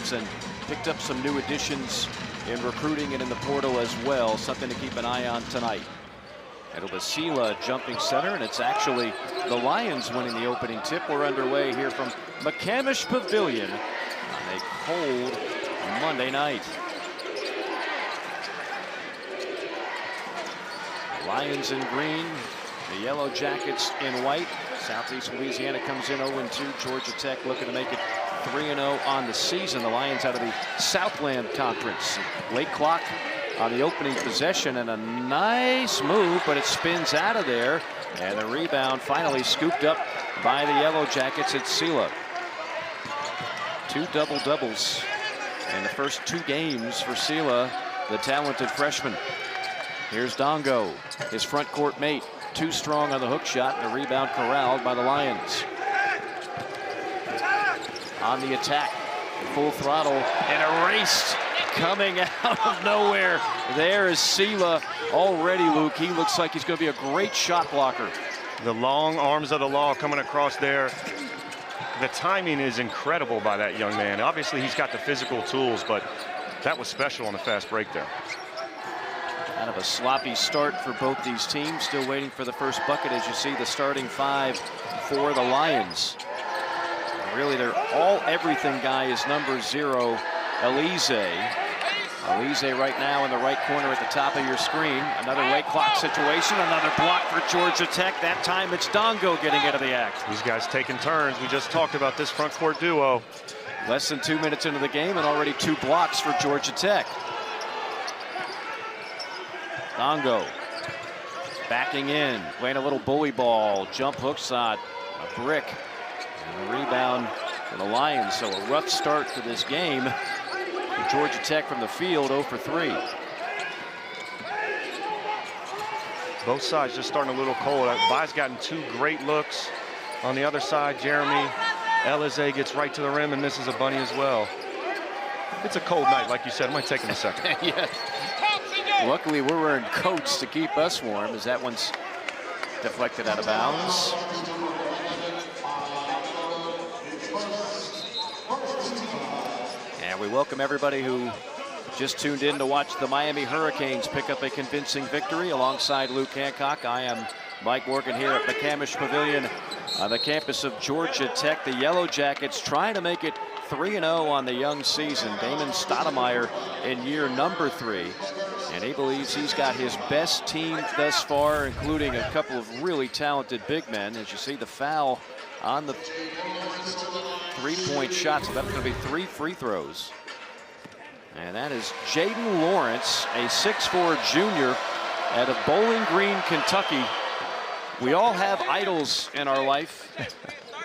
Reeves and picked up some new additions in recruiting and in the portal as well. Something to keep an eye on tonight. It'll be Sylla jumping center, and it's actually the Lions winning the opening tip. We're underway here from McCamish Pavilion on a cold Monday night. Lions in green, the Yellow Jackets in white. Southeastern Louisiana comes in 0-2. Georgia Tech looking to make it 3-0 on the season. The Lions out of the Southland Conference. Late clock on the opening possession, and a nice move, but it spins out of there. And the rebound finally scooped up by the Yellow Jackets. It's Sylla. 2 double-doubles in the first 2 games for Sylla, the talented freshman. Here's Dongo, his front court mate. Too strong on the hook shot, and the rebound corralled by the Lions. On the attack, full throttle, and erased, coming out of nowhere. There is Sylla already, Luke. He looks like he's going to be a great shot blocker. The long arms of the law coming across there. The timing is incredible by that young man. Obviously, he's got the physical tools, but that was special on the fast break there. Kind of a sloppy start for both these teams. Still waiting for the first bucket as you see the starting 5 for the Lions. Really, their all-everything guy is number 0, Elise. Elise right now in the right corner at the top of your screen. Another late clock situation, another block for Georgia Tech. That time it's Dongo getting into the act. These guys taking turns. We just talked about this front court duo. Less than 2 minutes into the game and already 2 blocks for Georgia Tech. Dongo backing in, playing a little bully ball, jump hook shot, a brick, and a rebound for the Lions. So a rough start to this game for Georgia Tech from the field, 0 for 3. Both sides just starting a little cold. Vi's gotten 2 great looks. On the other side, Jeremy Elize gets right to the rim and misses a bunny as well. It's a cold night, like you said. It might take him a second. Yeah. Luckily, we're wearing coats to keep us warm, as that one's deflected out of bounds. And we welcome everybody who just tuned in to watch the Miami Hurricanes pick up a convincing victory. Alongside Luke Hancock, I am Mike Morgan here at McCamish Pavilion on the campus of Georgia Tech. The Yellow Jackets trying to make it 3-0 on the young season. Damon Stoudemire in year number 3. And he believes he's got his best team thus far, including a couple of really talented big men. As you see the foul on the 3-point shot, so that's going to be 3 free throws. And that is Jaden Lawrence, a 6'4" junior out of Bowling Green, Kentucky. We all have idols in our life.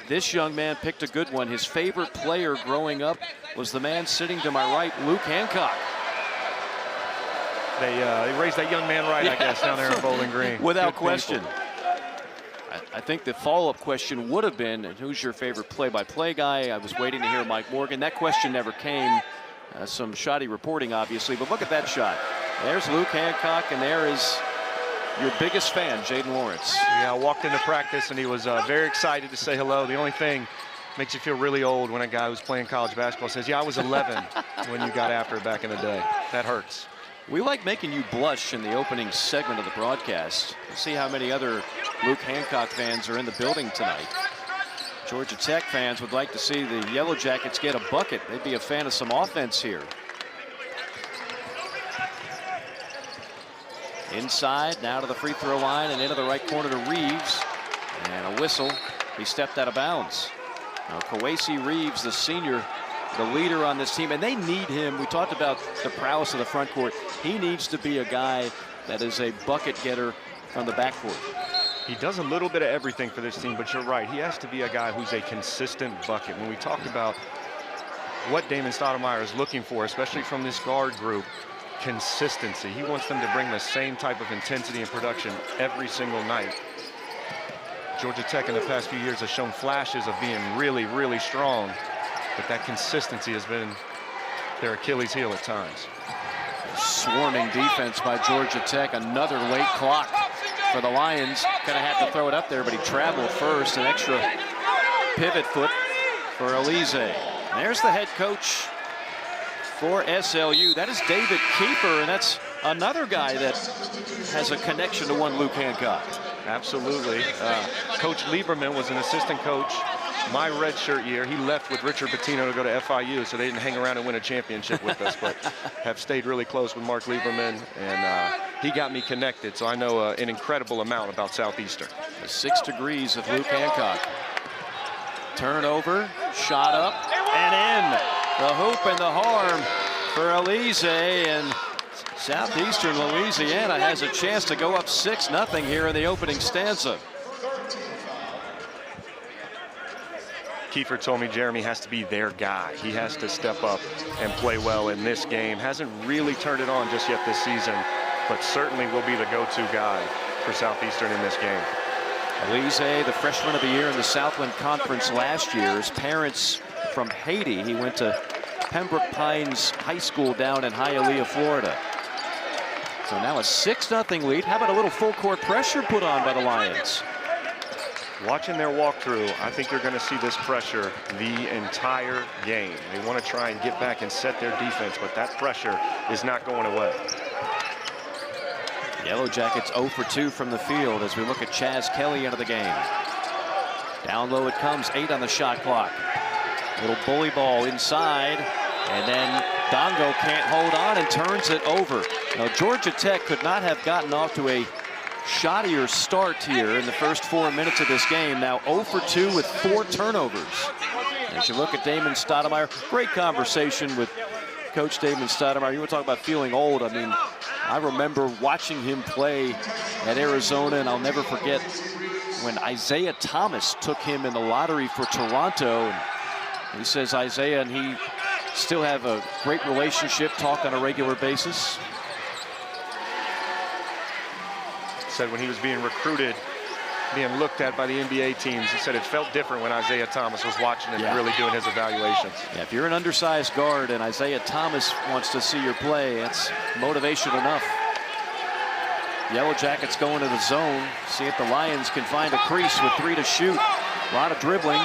This young man picked a good one. His favorite player growing up was the man sitting to my right, Luke Hancock. They raised that young man right, I guess, down there in Bowling Green. Without question. I think the follow-up question would have been, who's your favorite play-by-play guy? I was waiting to hear Mike Morgan. That question never came. Some shoddy reporting, obviously, but look at that shot. There's Luke Hancock, and there is your biggest fan, Jaden Lawrence. Yeah, I walked into practice, and he was very excited to say hello. The only thing makes you feel really old when a guy who's playing college basketball says, yeah, I was 11 when you got after it back in the day. That hurts. We like making you blush in the opening segment of the broadcast. We'll see how many other Luke Hancock fans are in the building tonight. Georgia Tech fans would like to see the Yellow Jackets get a bucket. They'd be a fan of some offense here. Inside, now to the free throw line and into the right corner to Reeves. And a whistle. He stepped out of bounds. Now Kowacie Reeves, the senior, the leader on this team, and they need him. We talked about the prowess of the front court. He needs to be a guy that is a bucket getter from the backcourt. He does a little bit of everything for this team, but you're right. He has to be a guy who's a consistent bucket. When we talked about what Damon Stoudemire is looking for, especially from this guard group, consistency. He wants them to bring the same type of intensity and production every single night. Georgia Tech in the past few years has shown flashes of being really, really strong, but that consistency has been their Achilles heel at times. Swarming defense by Georgia Tech. Another late clock for the Lions. Kind of had to throw it up there, but he traveled first. An extra pivot foot for Elise. There's the head coach, for SLU. That is David Kiefer, and that's another guy that has a connection to one Luke Hancock. Absolutely. Coach Lieberman was an assistant coach my redshirt year. He left with Richard Pitino to go to FIU, so they didn't hang around and win a championship with us, but have stayed really close with Mark Lieberman, and he got me connected, so I know an incredible amount about Southeastern. The 6 degrees of Luke Hancock. Turnover, shot up, and in. The hoop and the harm for Elise, and Southeastern Louisiana has a chance to go up 6-0 here in the opening stanza. Kiefer told me Jeremy has to be their guy. He has to step up and play well in this game. Hasn't really turned it on just yet this season, but certainly will be the go-to guy for Southeastern in this game. Elise, the freshman of the year in the Southland Conference last year. His parents from Haiti. He went to Pembroke Pines High School down in Hialeah, Florida. So now a 6-0 lead. How about a little full court pressure put on by the Lions? Watching their walkthrough, I think you're going to see this pressure the entire game. They want to try and get back and set their defense, but that pressure is not going away. Yellow Jackets 0 for 2 from the field as we look at Chaz Kelly into the game. Down low it comes, 8 on the shot clock. Little bully ball inside, and then Dongo can't hold on and turns it over. Now Georgia Tech could not have gotten off to a shottier start here in the first 4 minutes of this game. Now 0 for 2 with 4 turnovers. As you look at Damon Stoudemire, great conversation with Coach Damon Stoudemire. You want to talk about feeling old. I mean, I remember watching him play at Arizona, and I'll never forget when Isaiah Thomas took him in the lottery for Toronto. And he says Isaiah and he still have a great relationship, talk on a regular basis. Said when he was being recruited, being looked at by the NBA teams, he said it felt different when Isaiah Thomas was watching and really doing his evaluations. Yeah, if you're an undersized guard and Isaiah Thomas wants to see your play, it's motivation enough. Yellow Jackets go into the zone. See if the Lions can find a crease with 3 to shoot. A lot of dribbling.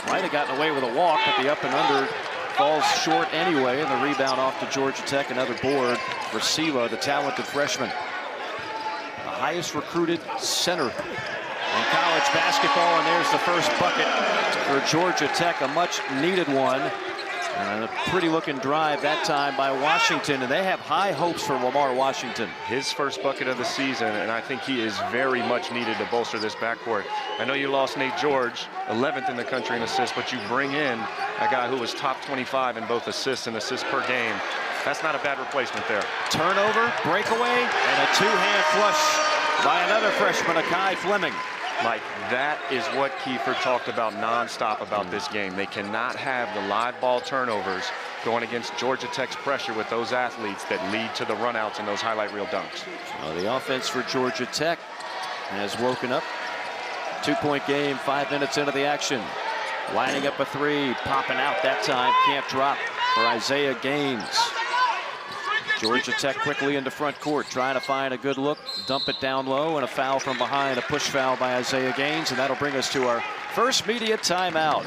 Might have gotten away with a walk, but the up and under falls short anyway, and the rebound off to Georgia Tech. Another board for Sylla, the talented freshman. The highest recruited center in college basketball, and there's the first bucket for Georgia Tech, a much needed one. And a pretty looking drive that time by Washington, and they have high hopes for Lamar Washington. His first bucket of the season, and I think he is very much needed to bolster this backcourt. I know you lost Nate George, 11th in the country in assists, but you bring in a guy who was top 25 in both assists and assists per game. That's not a bad replacement there. Turnover, breakaway, and a two-hand flush by another freshman, Akai Fleming. Like, that is what Kiefer talked about nonstop about this game. They cannot have the live ball turnovers going against Georgia Tech's pressure with those athletes that lead to the runouts and those highlight reel dunks. Well, the offense for Georgia Tech has woken up. 2-point game, 5 minutes into the action. Lining up a 3, popping out that time. Can't drop for Isaiah Gaines. Georgia Tech quickly into front court, trying to find a good look, dump it down low, and a foul from behind, a push foul by Isaiah Gaines, and that'll bring us to our first media timeout.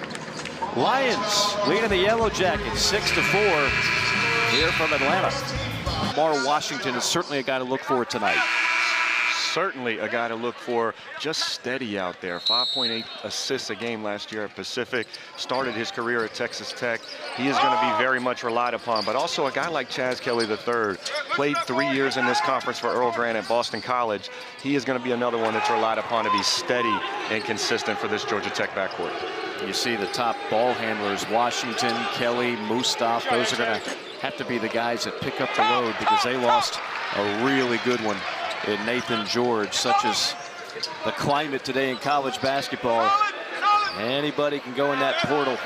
Lions leading the Yellow Jackets 6-4 here from Atlanta. Lamar Washington is certainly a guy to look for tonight. Certainly a guy to look for, just steady out there. 5.8 assists a game last year at Pacific. Started his career at Texas Tech. He is going to be very much relied upon, but also a guy like Chaz Kelly III. Played 3 years in this conference for Earl Grant at Boston College. He is going to be another one that's relied upon to be steady and consistent for this Georgia Tech backcourt. You see the top ball handlers, Washington, Kelly, Mustaf. Those are going to have to be the guys that pick up the load because they lost a really good one in Nathan George. Such as the climate today in college basketball. Anybody can go in that portal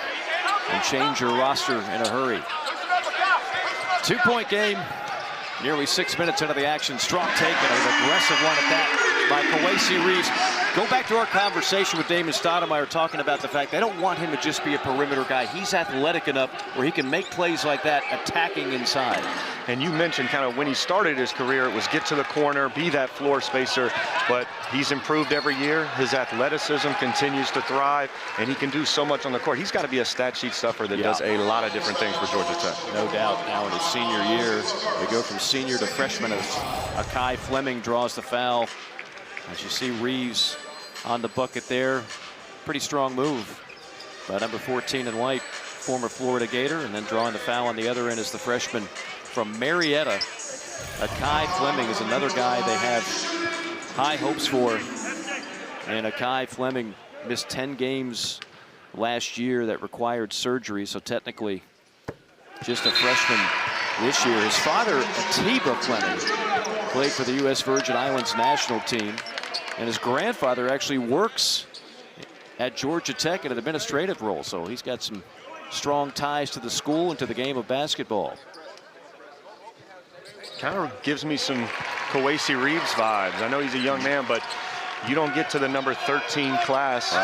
and change your roster in a hurry. 2-point game, nearly 6 minutes into the action. Strong take and an aggressive one at that by Kowacie Reeves. Go back to our conversation with Damon Stoudemire talking about the fact they don't want him to just be a perimeter guy. He's athletic enough where he can make plays like that attacking inside. And you mentioned kind of when he started his career, it was get to the corner, be that floor spacer, but he's improved every year. His athleticism continues to thrive, and he can do so much on the court. He's got to be a stat sheet stuffer that does a lot of different things for Georgia Tech. No doubt. Now in his senior year, they go from senior to freshman as Akai Fleming draws the foul. As you see Reeves on the bucket there. Pretty strong move by number 14 in white, former Florida Gator, and then drawing the foul on the other end is the freshman from Marietta. Akai Fleming is another guy they have high hopes for. And Akai Fleming missed 10 games last year that required surgery, so technically just a freshman this year. His father, Atiba Fleming, played for the U.S. Virgin Islands national team. And his grandfather actually works at Georgia Tech in an administrative role. So he's got some strong ties to the school and to the game of basketball. Kind of gives me some Kowacie Reeves vibes. I know he's a young man, but you don't get to the number 13 class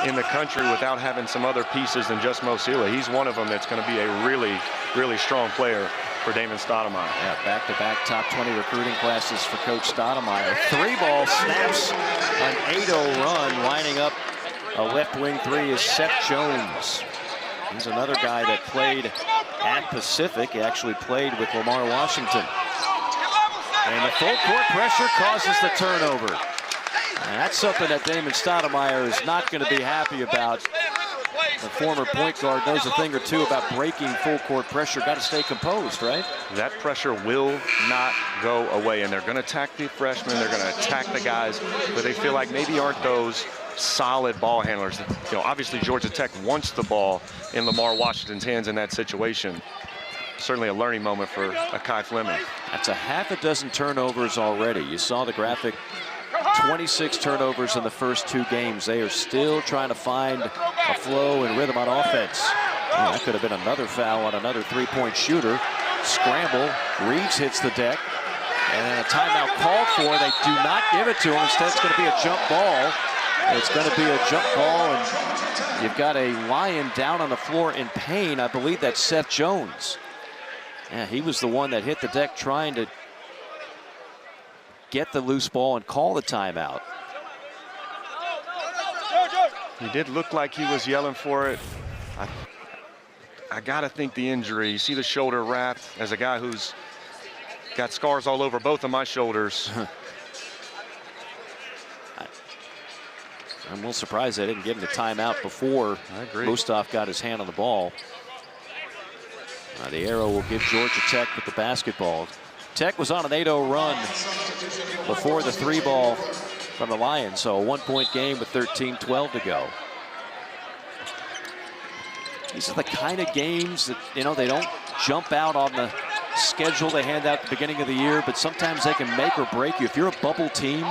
in the country without having some other pieces than just Mouhamed Sylla. He's one of them that's going to be a really, really strong player for Damon Stoudemire. Yeah, back-to-back top 20 recruiting classes for Coach Stoudemire. Three ball snaps an 8-0 run. Lining up a left wing three is Seth Jones. He's another guy that played at Pacific. He actually played with Lamar Washington. And the full court pressure causes the turnover. And that's something that Damon Stoudemire is not going to be happy about. The former point guard knows a thing or two about breaking full court pressure. Got to stay composed, right? That pressure will not go away, and they're going to attack the freshmen. They're going to attack the guys where they feel like maybe aren't those solid ball handlers. You know, obviously Georgia Tech wants the ball in Lamar Washington's hands in that situation. Certainly a learning moment for Akai Fleming. That's a half a dozen turnovers already. You saw the graphic. 26 turnovers in the first 2 games. They are still trying to find a flow and rhythm on offense. Oh, that could have been another foul on another three-point shooter. Scramble. Reeves hits the deck. And then a timeout called for. They do not give it to him. Instead, it's going to be a jump ball. It's going to be a jump ball, and you've got a Lion down on the floor in pain. I believe that's Seth Jones. Yeah, he was the one that hit the deck trying to get the loose ball and call the timeout. He did look like he was yelling for it. I gotta think the injury. You see the shoulder wrapped. As a guy who's got scars all over both of my shoulders. I'm a little surprised they didn't give him the timeout before Mustaf got his hand on the ball. The arrow will give Georgia Tech with the basketball. Tech was on an 8-0 run before the 3-ball from the Lions, so a 1-point game with 13-12 to go. These are the kind of games that, you know, they don't jump out on the schedule they hand out at the beginning of the year, but sometimes they can make or break you. If you're a bubble team,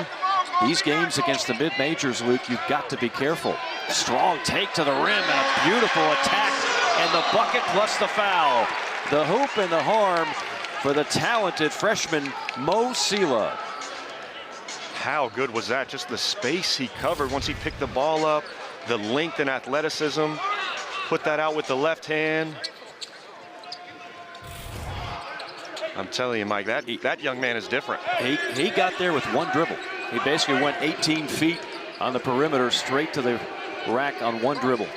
these games against the mid-majors, Luke, you've got to be careful. Strong take to the rim and a beautiful attack, and the bucket plus the foul. The hoop and the harm for the talented freshman Mouhamed Sylla. How good was that? Just the space he covered once he picked the ball up, the length and athleticism. Put that out with the left hand. I'm telling you, Mike, that young man is different. He got there with one dribble. He basically went 18 feet on the perimeter straight to the rack on one dribble.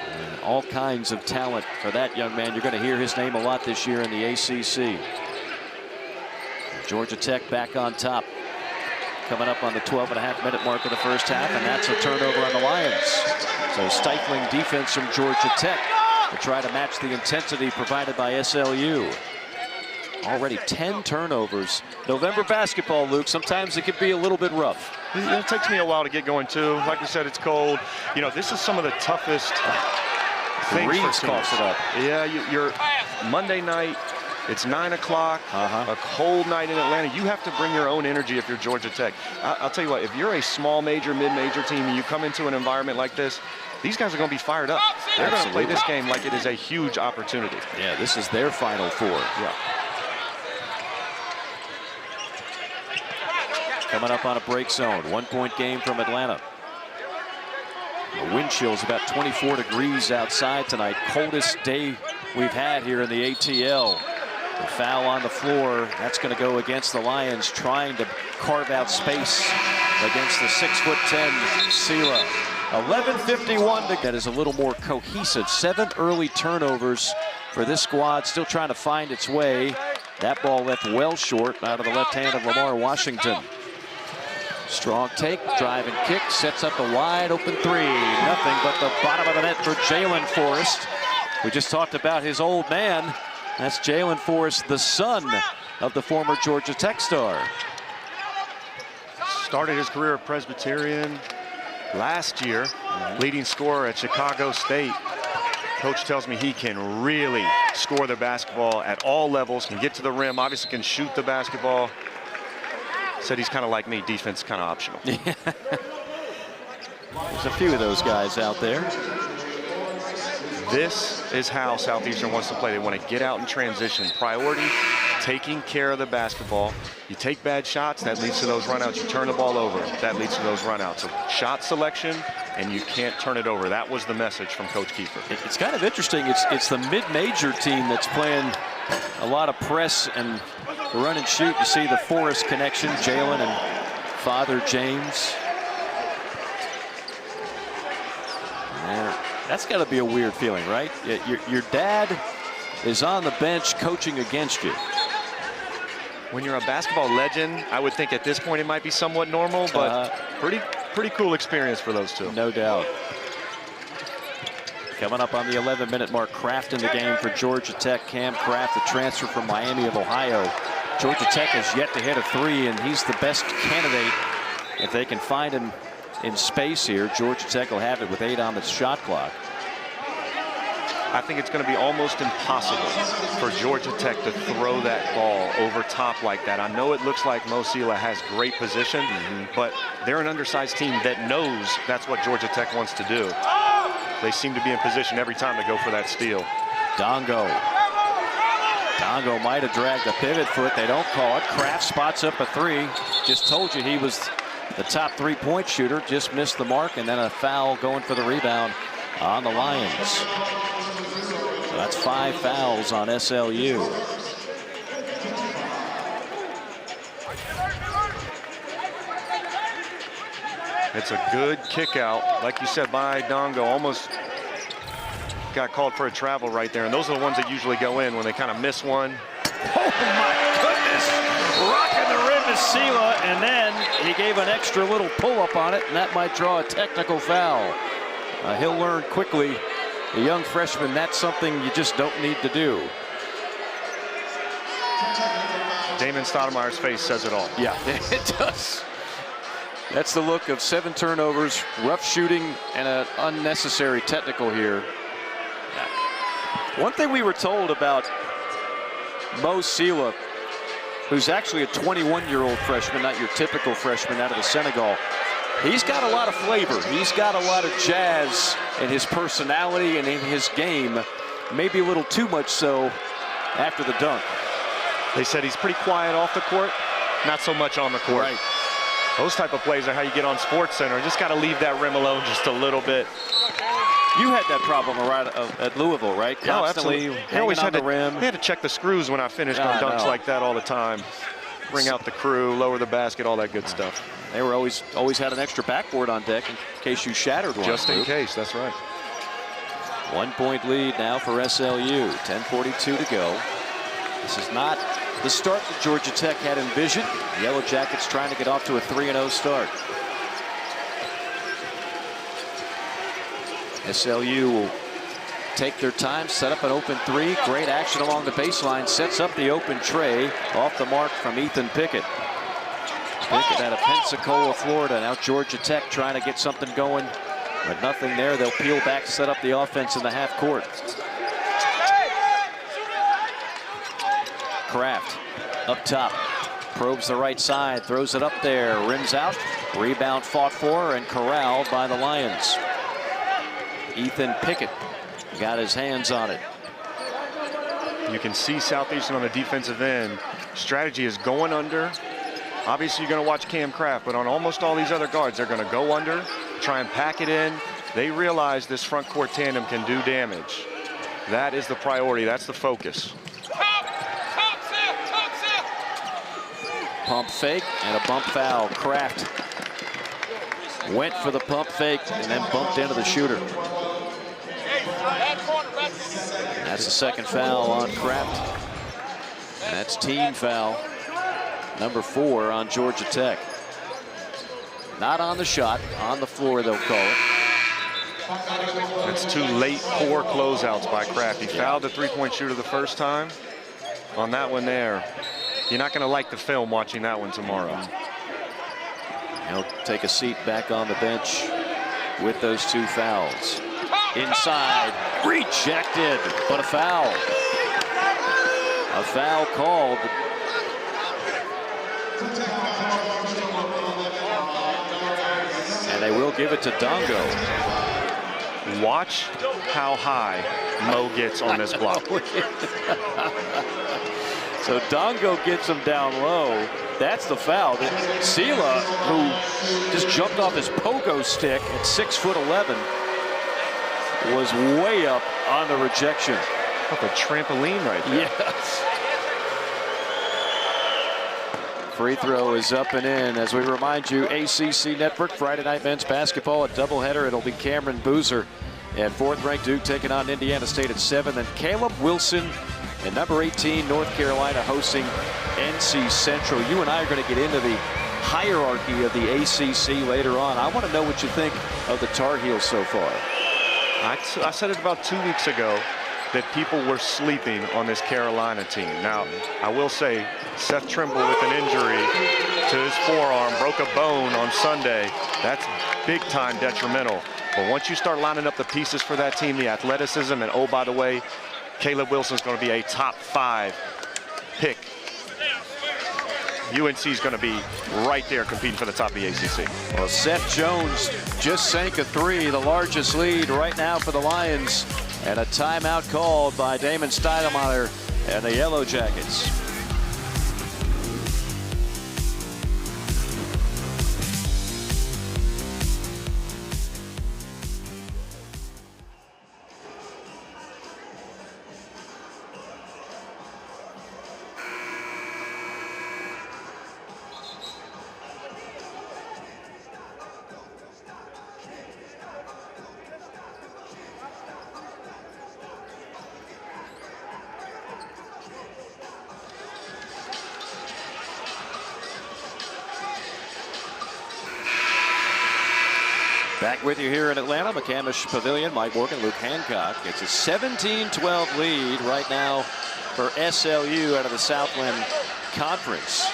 And all kinds of talent for that young man. You're going to hear his name a lot this year in the ACC. Georgia Tech back on top. Coming up on the 12.5-minute mark of the first half, and that's a turnover on the Lions. So stifling defense from Georgia Tech to try to match the intensity provided by SLU. Already 10 turnovers. November basketball, Luke, sometimes it can be a little bit rough. It takes me a while to get going, too. Like we said, it's cold. You know, this is some of the toughest things Reeves for coughs it up. Yeah, you're Monday night. It's 9 o'clock, a cold night in Atlanta. You have to bring your own energy if you're Georgia Tech. I'll tell you what, if you're a small major, mid-major team and you come into an environment like this, these guys are going to be fired up. They're going to play this game like it is a huge opportunity. Yeah, this is their Final Four. Yeah. coming up on a break zone. 1-point game from Atlanta. The wind chill is about 24 degrees outside tonight. Coldest day we've had here in the ATL. The foul on the floor. That's going to go against the Lions, trying to carve out space against the 6'10" Sylla. 11:51 that is a little more cohesive. 7 early turnovers for this squad, still trying to find its way. That ball left well short out of the left hand of Lamar Washington. Strong take, drive and kick, sets up a wide open three. Nothing but the bottom of the net for Jalen Forrest. We just talked about his old man. That's Jalen Forrest, the son of the former Georgia Tech star. Started his career at Presbyterian last year, leading scorer at Chicago State. Coach tells me he can really score the basketball at all levels, can get to the rim, obviously can shoot the basketball. Said he's kind of like me, defense kind of optional. Yeah. There's a few of those guys out there. This is how Southeastern wants to play. They want to get out in transition. Priority, taking care of the basketball. You take bad shots, that leads to those runouts. You turn the ball over, that leads to those runouts. So shot selection, and you can't turn it over. That was the message from Coach Kiefer. It's kind of interesting. It's the mid-major team that's playing a lot of press and run and shoot. You see the Forrest connection, Jalen and Father James. That's got to be a weird feeling, right? Your dad is on the bench coaching against you. When you're a basketball legend, I would think at this point it might be somewhat normal, but pretty cool experience for those two. No doubt. Coming up on the 11-minute mark, Kraft in the game for Georgia Tech. Cam Kraft, the transfer from Miami of Ohio. Georgia Tech has yet to hit a three, and he's the best candidate. If they can find him in space here, Georgia Tech will have it with 8 on the shot clock. I think it's going to be almost impossible for Georgia Tech to throw that ball over top like that. I know it looks like Mouhamed Sylla has great position, but they're an undersized team that knows that's what Georgia Tech wants to do. They seem to be in position every time to go for that steal. Dongo might have dragged a pivot foot. They don't call it. Kraft spots up a three. Just told you he was the top 3-point shooter. Just missed the mark, and then a foul going for the rebound on the Lions. So that's 5 fouls on SLU. It's a good kick out, like you said, by Dongo. Almost got called for a travel right there, and those are the ones that usually go in when they kind of miss one. Oh my goodness! Rocking the rim is Sylla, and then he gave an extra little pull-up on it, and that might draw a technical foul. He'll learn quickly, the young freshman, that's something you just don't need to do. Damon Stoudemire's face says it all. Yeah, it does. That's the look of 7 turnovers, rough shooting, and an unnecessary technical here. One thing we were told about Mouhamed Sylla, who's actually a 21-year-old freshman, not your typical freshman out of the Senegal, he's got a lot of flavor. He's got a lot of jazz in his personality and in his game. Maybe a little too much so after the dunk. They said he's pretty quiet off the court, not so much on the court. Right. Those type of plays are how you get on Sports Center. Just got to leave that rim alone just a little bit. You had that problem right at Louisville, right? Constantly hanging on the rim. They had to check the screws when I finished on dunks like that all the time. Bring out the crew, lower the basket, all that good stuff. They were always had an extra backboard on deck in case you shattered one. Just in case, that's right. 1-point lead now for SLU. 10:42 to go. This is not the start that Georgia Tech had envisioned. The Yellow Jackets trying to get off to a 3-0 start. SLU will take their time, set up an open three. Great action along the baseline. Sets up the open tray. Off the mark from Ethan Pickett. Pickett out of Pensacola, Florida. Now Georgia Tech trying to get something going, but nothing there. They'll peel back, set up the offense in the half court. Kraft up top. Probes the right side. Throws it up there. Rims out. Rebound fought for and corralled by the Lions. Ethan Pickett got his hands on it. You can see Southeastern on the defensive end. Strategy is going under, Obviously, you're going to watch Cam Kraft, but on almost all these other guards, they're going to go under, try and pack it in. They realize this front court tandem can do damage. That is the priority. That's the focus. Pump fake and a bump foul. Kraft went for the pump fake and then bumped into the shooter. That's the second foul on Kraft. And that's team foul number 4 on Georgia Tech. Not on the shot, on the floor they'll call it. That's 2 late poor closeouts by Kraft. He fouled the three-point shooter the first time. On that one there, you're not going to like the film watching that one tomorrow. He'll take a seat back on the bench with those 2 fouls. Inside, rejected, but a foul. A foul called. And they will give it to Dongo. Watch how high Mo gets on this block. So Dongo gets him down low. That's the foul. Sylla, who just jumped off his pogo stick at 6'11", was way up on the rejection. Like a trampoline right there. Yes. Free throw is up and in. As we remind you, ACC Network, Friday night men's basketball, a doubleheader. It'll be Cameron Boozer and 4th-ranked Duke taking on Indiana State at 7. Then Caleb Wilson and number 18, North Carolina, hosting NC Central. You and I are going to get into the hierarchy of the ACC later on. I want to know what you think of the Tar Heels so far. I said it about 2 weeks ago that people were sleeping on this Carolina team. Now, I will say, Seth Trimble with an injury to his forearm, broke a bone on Sunday. That's big-time detrimental. But once you start lining up the pieces for that team, the athleticism, and oh, by the way, Caleb Wilson's going to be a top 5 pick. UNC is going to be right there competing for the top of the ACC. Well, Seth Jones just sank a 3, the largest lead right now for the Lions. And a timeout called by Damon Stoudemire and the Yellow Jackets. Back with you here in Atlanta, McCamish Pavilion. Mike Morgan, Luke Hancock. It's a 17-12 lead right now for SLU out of the Southland Conference.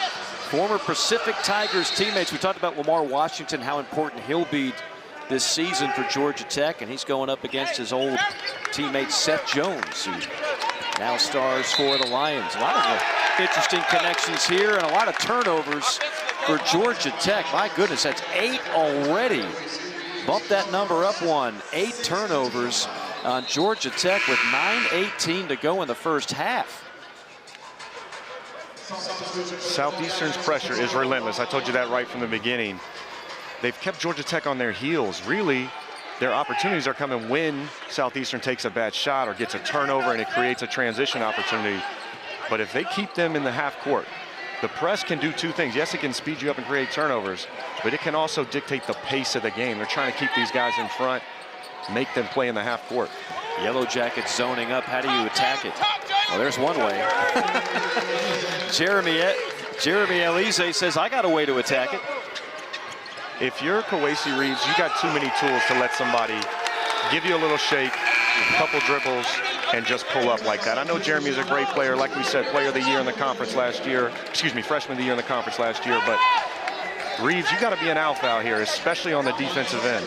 Former Pacific Tigers teammates. We talked about Lamar Washington, how important he'll be this season for Georgia Tech, and he's going up against his old teammate Seth Jones, who now stars for the Lions. A lot of interesting connections here and a lot of turnovers for Georgia Tech. My goodness, that's 8 already. Bump that number up 1. 8 turnovers on Georgia Tech with 9:18 to go in the first half. Southeastern's pressure is relentless. I told you that right from the beginning. They've kept Georgia Tech on their heels. Really, their opportunities are coming when Southeastern takes a bad shot or gets a turnover and it creates a transition opportunity. But if they keep them in the half court, the press can do 2 things. Yes, it can speed you up and create turnovers, but it can also dictate the pace of the game. They're trying to keep these guys in front, make them play in the half court. Yellow Jackets zoning up. How do you attack it? Well, there's one way. Jeremy Elise says, I got a way to attack it. If you're Kowacie Reeves, you got too many tools to let somebody give you a little shake, a couple dribbles, and just pull up like that. I know Jeremy is a great player. Like we said, player of the year in the conference last year. Excuse me, freshman of the year in the conference last year. But Reeves, you got to be an alpha out here, especially on the defensive end.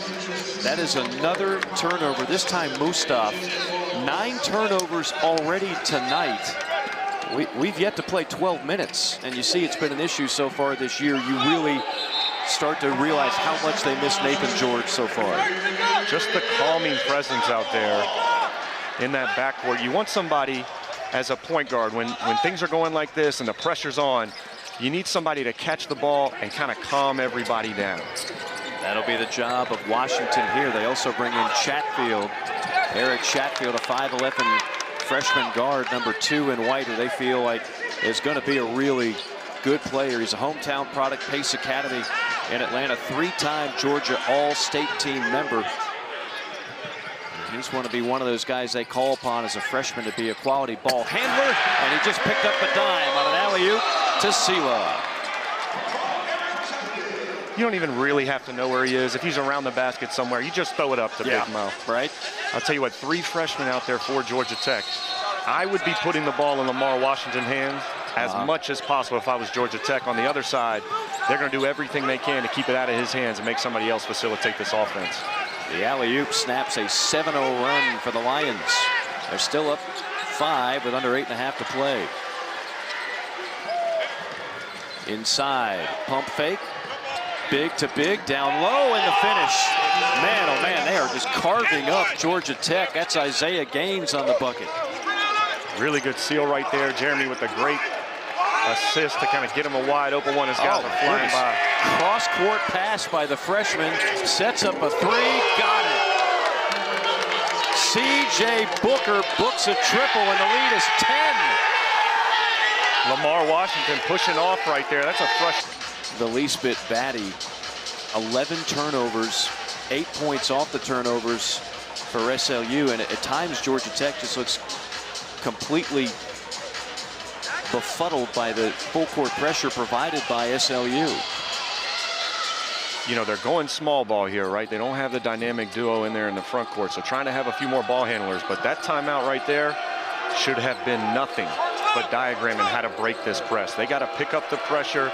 That is another turnover. This time, Mustaf. 9 turnovers already tonight. We've yet to play 12 minutes. And you see it's been an issue so far this year. You really start to realize how much they miss Nathan George so far. Just the calming presence out there in that backcourt. You want somebody as a point guard when things are going like this and the pressure's on, You need somebody to catch the ball and kind of calm everybody down. That'll be the job of Washington here. They also bring in Chatfield, Eric Chatfield, a 5'11" freshman guard, number 2 in white, who they feel like is going to be a really good player. He's a hometown product, Pace Academy in Atlanta, 3-time Georgia All-State team member. He's going to be one of those guys they call upon as a freshman to be a quality ball handler, and he just picked up a dime on an alley-oop to Sylla. You don't even really have to know where he is. If he's around the basket somewhere, you just throw it up to Big Mo. Right. I'll tell you what, 3 freshmen out there for Georgia Tech. I would be putting the ball in Lamar Washington's hands as much as possible if I was Georgia Tech. On the other side, they're going to do everything they can to keep it out of his hands and make somebody else facilitate this offense. The alley-oop snaps a 7-0 run for the Lions. They're still up 5 with under 8.5 to play. Inside, pump fake. Big to big, down low, and the finish. Man, oh man, they are just carving up Georgia Tech. That's Isaiah Gaines on the bucket. Really good seal right there. Jeremy with a great assist to kind of get him a wide open one. His guys are flying by. Cross-court pass by the freshman. Sets up a 3. Got it. C.J. Booker books a triple, and the lead is 10. Lamar Washington pushing off right there. That's a fresh. The least bit batty. 11 turnovers, 8 points off the turnovers for SLU, and at times Georgia Tech just looks completely befuddled by the full court pressure provided by SLU. You know, they're going small ball here, right? They don't have the dynamic duo in there in the front court, so trying to have a few more ball handlers, but that timeout right there should have been nothing but diagramming how to break this press. They got to pick up the pressure,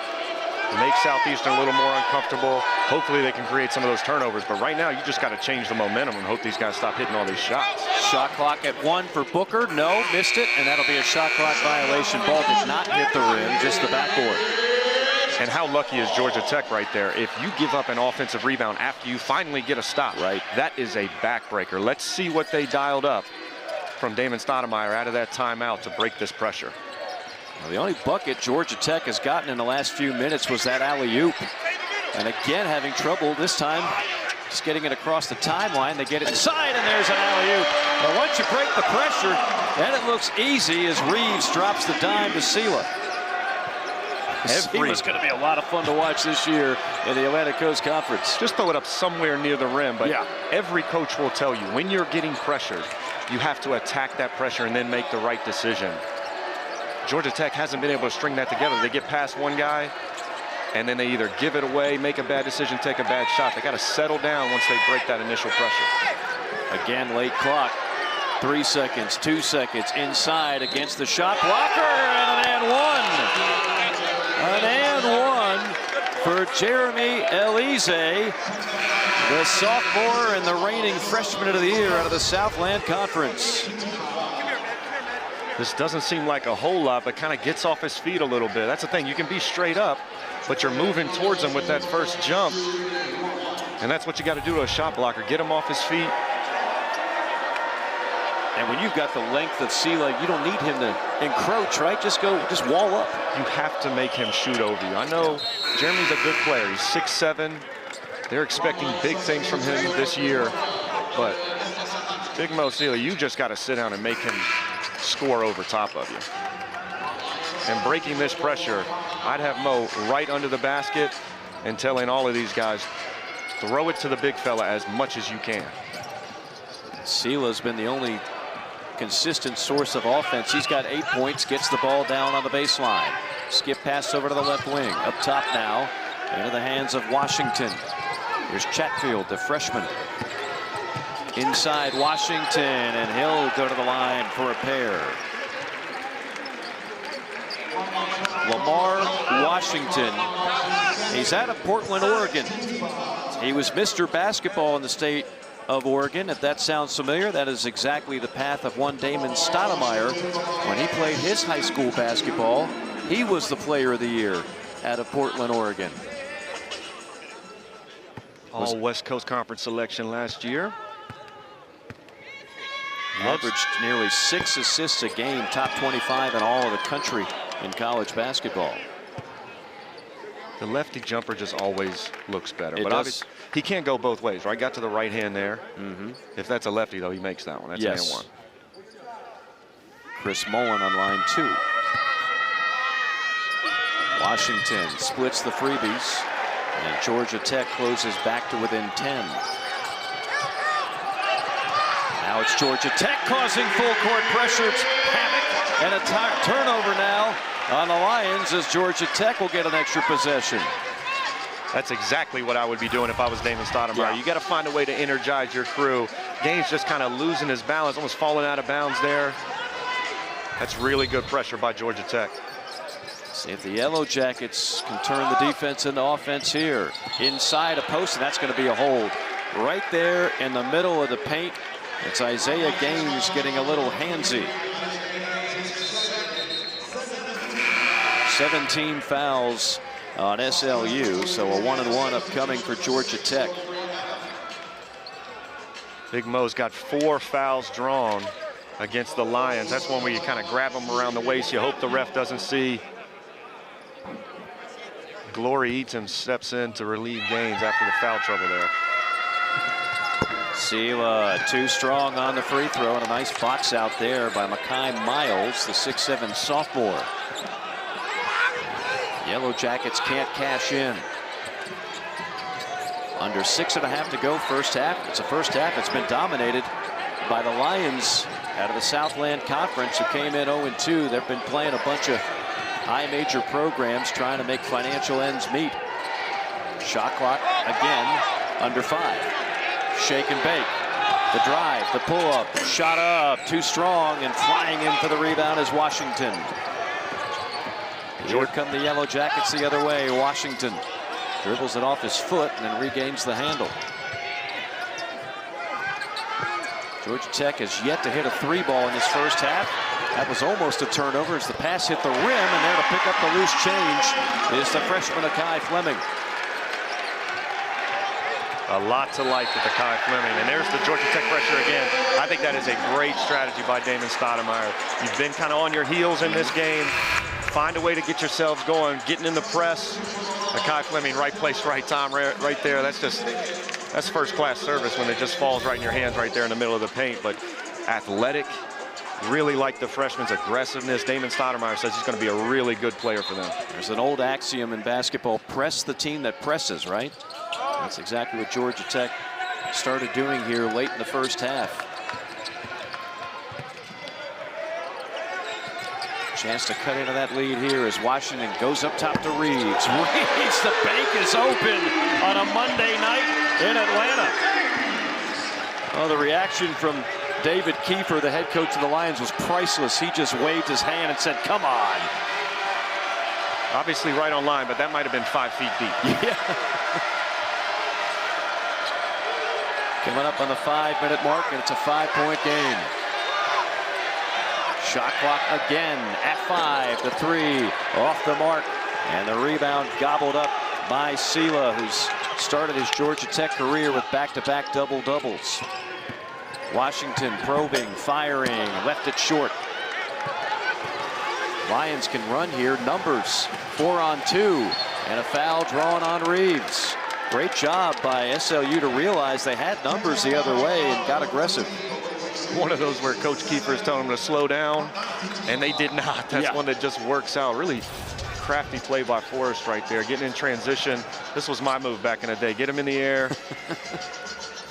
make Southeastern a little more uncomfortable. Hopefully they can create some of those turnovers, but right now you just got to change the momentum and hope these guys stop hitting all these shots. Shot clock at 1 for Booker. No, missed it, and that'll be a shot clock violation. Ball did not hit the rim, just the backboard. And how lucky is Georgia Tech right there? If you give up an offensive rebound after you finally get a stop, right, that is a backbreaker. Let's see what they dialed up from Damon Stoudemire out of that timeout to break this pressure. Well, the only bucket Georgia Tech has gotten in the last few minutes was that alley-oop. And again, having trouble this time just getting it across the timeline. They get it inside, and there's an alley-oop. But once you break the pressure, then it looks easy as Reeves drops the dime to Sylla. Sylla's going to be a lot of fun to watch this year in the Atlantic Coast Conference. Just throw it up somewhere near the rim, but every coach will tell you, when you're getting pressured, you have to attack that pressure and then make the right decision. Georgia Tech hasn't been able to string that together. They get past one guy, and then they either give it away, make a bad decision, take a bad shot. They got to settle down once they break that initial pressure. Again, late clock. 3 seconds, 2 seconds, inside against the shot blocker, and an and one. An and one for Jeremy Elise, the sophomore and the reigning freshman of the year out of the Southland Conference. This doesn't seem like a whole lot, but kind of gets off his feet a little bit. That's the thing, you can be straight up, but you're moving towards him with that first jump. And that's what you got to do to a shot blocker, get him off his feet. And when you've got the length of Sylla, you don't need him to encroach, right? Just wall up. You have to make him shoot over you. I know Jeremy's a good player. He's 6'7". They're expecting big things from him this year. But Big Mo Sylla, you just got to sit down and make him score over top of you. And breaking this pressure, I'd have Mo right under the basket and telling all of these guys, throw it to the big fella as much as you can. Sylla's been the only consistent source of offense. He's got 8 points, gets the ball down on the baseline. Skip pass over to the left wing. Up top now, into the hands of Washington. Here's Chatfield, the freshman. Inside Washington, and he'll go to the line for a pair. Lamar Washington. He's out of Portland, Oregon. He was Mr. Basketball in the state of Oregon. If that sounds familiar, that is exactly the path of one Damon Stoudemire. When he played his high school basketball, he was the player of the year out of Portland, Oregon. All West Coast Conference selection last year. Averaged nearly 6 assists a game, top 25 in all of the country in college basketball. The lefty jumper just always looks better. It but does. obviously, he can't go both ways, right? Got to the right hand there. If that's a lefty, though, he makes that one. That's yes. hand one. Chris Mullen on line 2. Washington splits the freebies, and Georgia Tech closes back to within 10. Now it's Georgia Tech causing full court pressure. It's havoc and a turnover now on the Lions as Georgia Tech will get an extra possession. That's exactly what I would be doing if I was Damon Stoudemire. Yeah. You got to find a way to energize your crew. Gaines just kind of losing his balance, almost falling out of bounds there. That's really good pressure by Georgia Tech. See if the Yellow Jackets can turn the defense into offense here. Inside a post, and that's going to be a hold. Right there in the middle of the paint. It's Isaiah Gaines getting a little handsy. 17 fouls on SLU, so a 1-and-1 upcoming for Georgia Tech. Big Mo's got 4 fouls drawn against the Lions. That's one where you kind of grab them around the waist. You hope the ref doesn't see. Glory Eaton steps in to relieve Gaines after the foul trouble there. Sylla too strong on the free throw, and a nice box out there by Akai Miles, the 6'7" sophomore. Yellow Jackets can't cash in. Under 6.5 to go first half. It's a first half. It's been dominated by the Lions out of the Southland Conference, who came in 0-2. They've been playing a bunch of high major programs trying to make financial ends meet. Shot clock again under 5. Shake and bake. The drive, the pull up, shot up, too strong, and flying in for the rebound is Washington. Here come the Yellow Jackets the other way. Washington dribbles it off his foot and then regains the handle. Georgia Tech has yet to hit a 3-ball in this first half. That was almost a turnover as the pass hit the rim, and there to pick up the loose change is the freshman Akai Fleming. A lot to like with Akai Fleming, and there's the Georgia Tech pressure again. I think that is a great strategy by Damon Stoudemire. You've been kind of on your heels in this game. Find a way to get yourselves going, getting in the press. Akai Fleming, right place, right time, right there. That's first-class service when it just falls right in your hands right there in the middle of the paint. But athletic, really like the freshman's aggressiveness. Damon Stoudemire says he's going to be a really good player for them. There's an old axiom in basketball: press the team that presses, right? That's exactly what Georgia Tech started doing here late in the first half. Chance to cut into that lead here as Washington goes up top to Reeves. Reeves, the bank is open on a Monday night in Atlanta. Oh, the reaction from David Kiefer, the head coach of the Lions, was priceless. He just waved his hand and said, "Come on." Obviously right on line, but that might have been 5 feet deep. Yeah. Coming up on the 5-minute mark, and it's a 5-point game. Shot clock again at 5. The 3 off the mark, and the rebound gobbled up by Sylla, who's started his Georgia Tech career with back-to-back double-doubles. Washington probing, firing, left it short. Lions can run here. Numbers 4-on-2, and a foul drawn on Reeves. Great job by SLU to realize they had numbers the other way and got aggressive. One of those where Coach Kiefer is telling them to slow down, and they did not. That's one that just works out. Really crafty play by Forrest right there, getting in transition. This was my move back in the day. Get him in the air.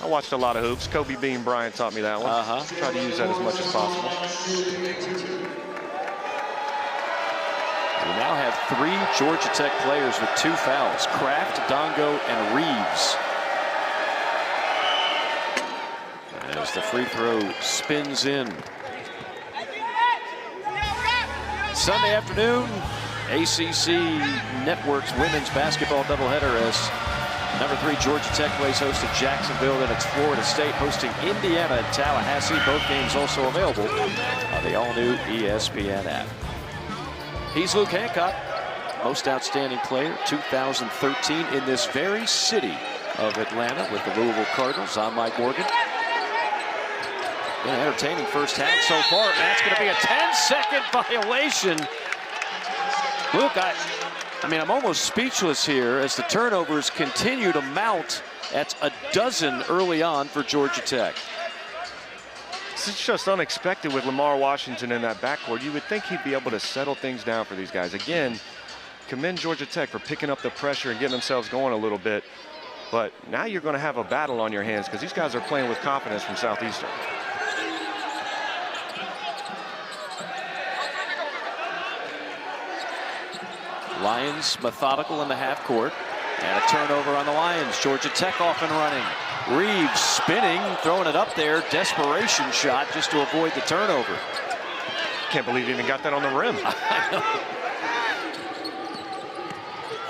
I watched a lot of hoops. Kobe Bean Bryant taught me that one. Try to use that as much as possible. We now have 3 Georgia Tech players with 2 fouls: Kraft, Dongo, and Reeves. As the free throw spins in. Sunday afternoon, ACC Network's women's basketball doubleheader as number 3 Georgia Tech plays host at Jacksonville. Then it's Florida State hosting Indiana and Tallahassee. Both games also available on the all-new ESPN app. He's Luke Hancock, most outstanding player 2013 in this very city of Atlanta with the Louisville Cardinals. I'm Mike Morgan. An entertaining first half so far. That's going to be a 10-second violation. Luke, I mean, I'm almost speechless here as the turnovers continue to mount. That's a dozen early on for Georgia Tech. This is just unexpected with Lamar Washington in that backcourt. You would think he'd be able to settle things down for these guys. Again, commend Georgia Tech for picking up the pressure and getting themselves going a little bit. But now you're going to have a battle on your hands because these guys are playing with confidence from Southeastern. Lions methodical in the half court. And a turnover on the Lions. Georgia Tech off and running. Reeves spinning, throwing it up there. Desperation shot just to avoid the turnover. Can't believe he even got that on the rim.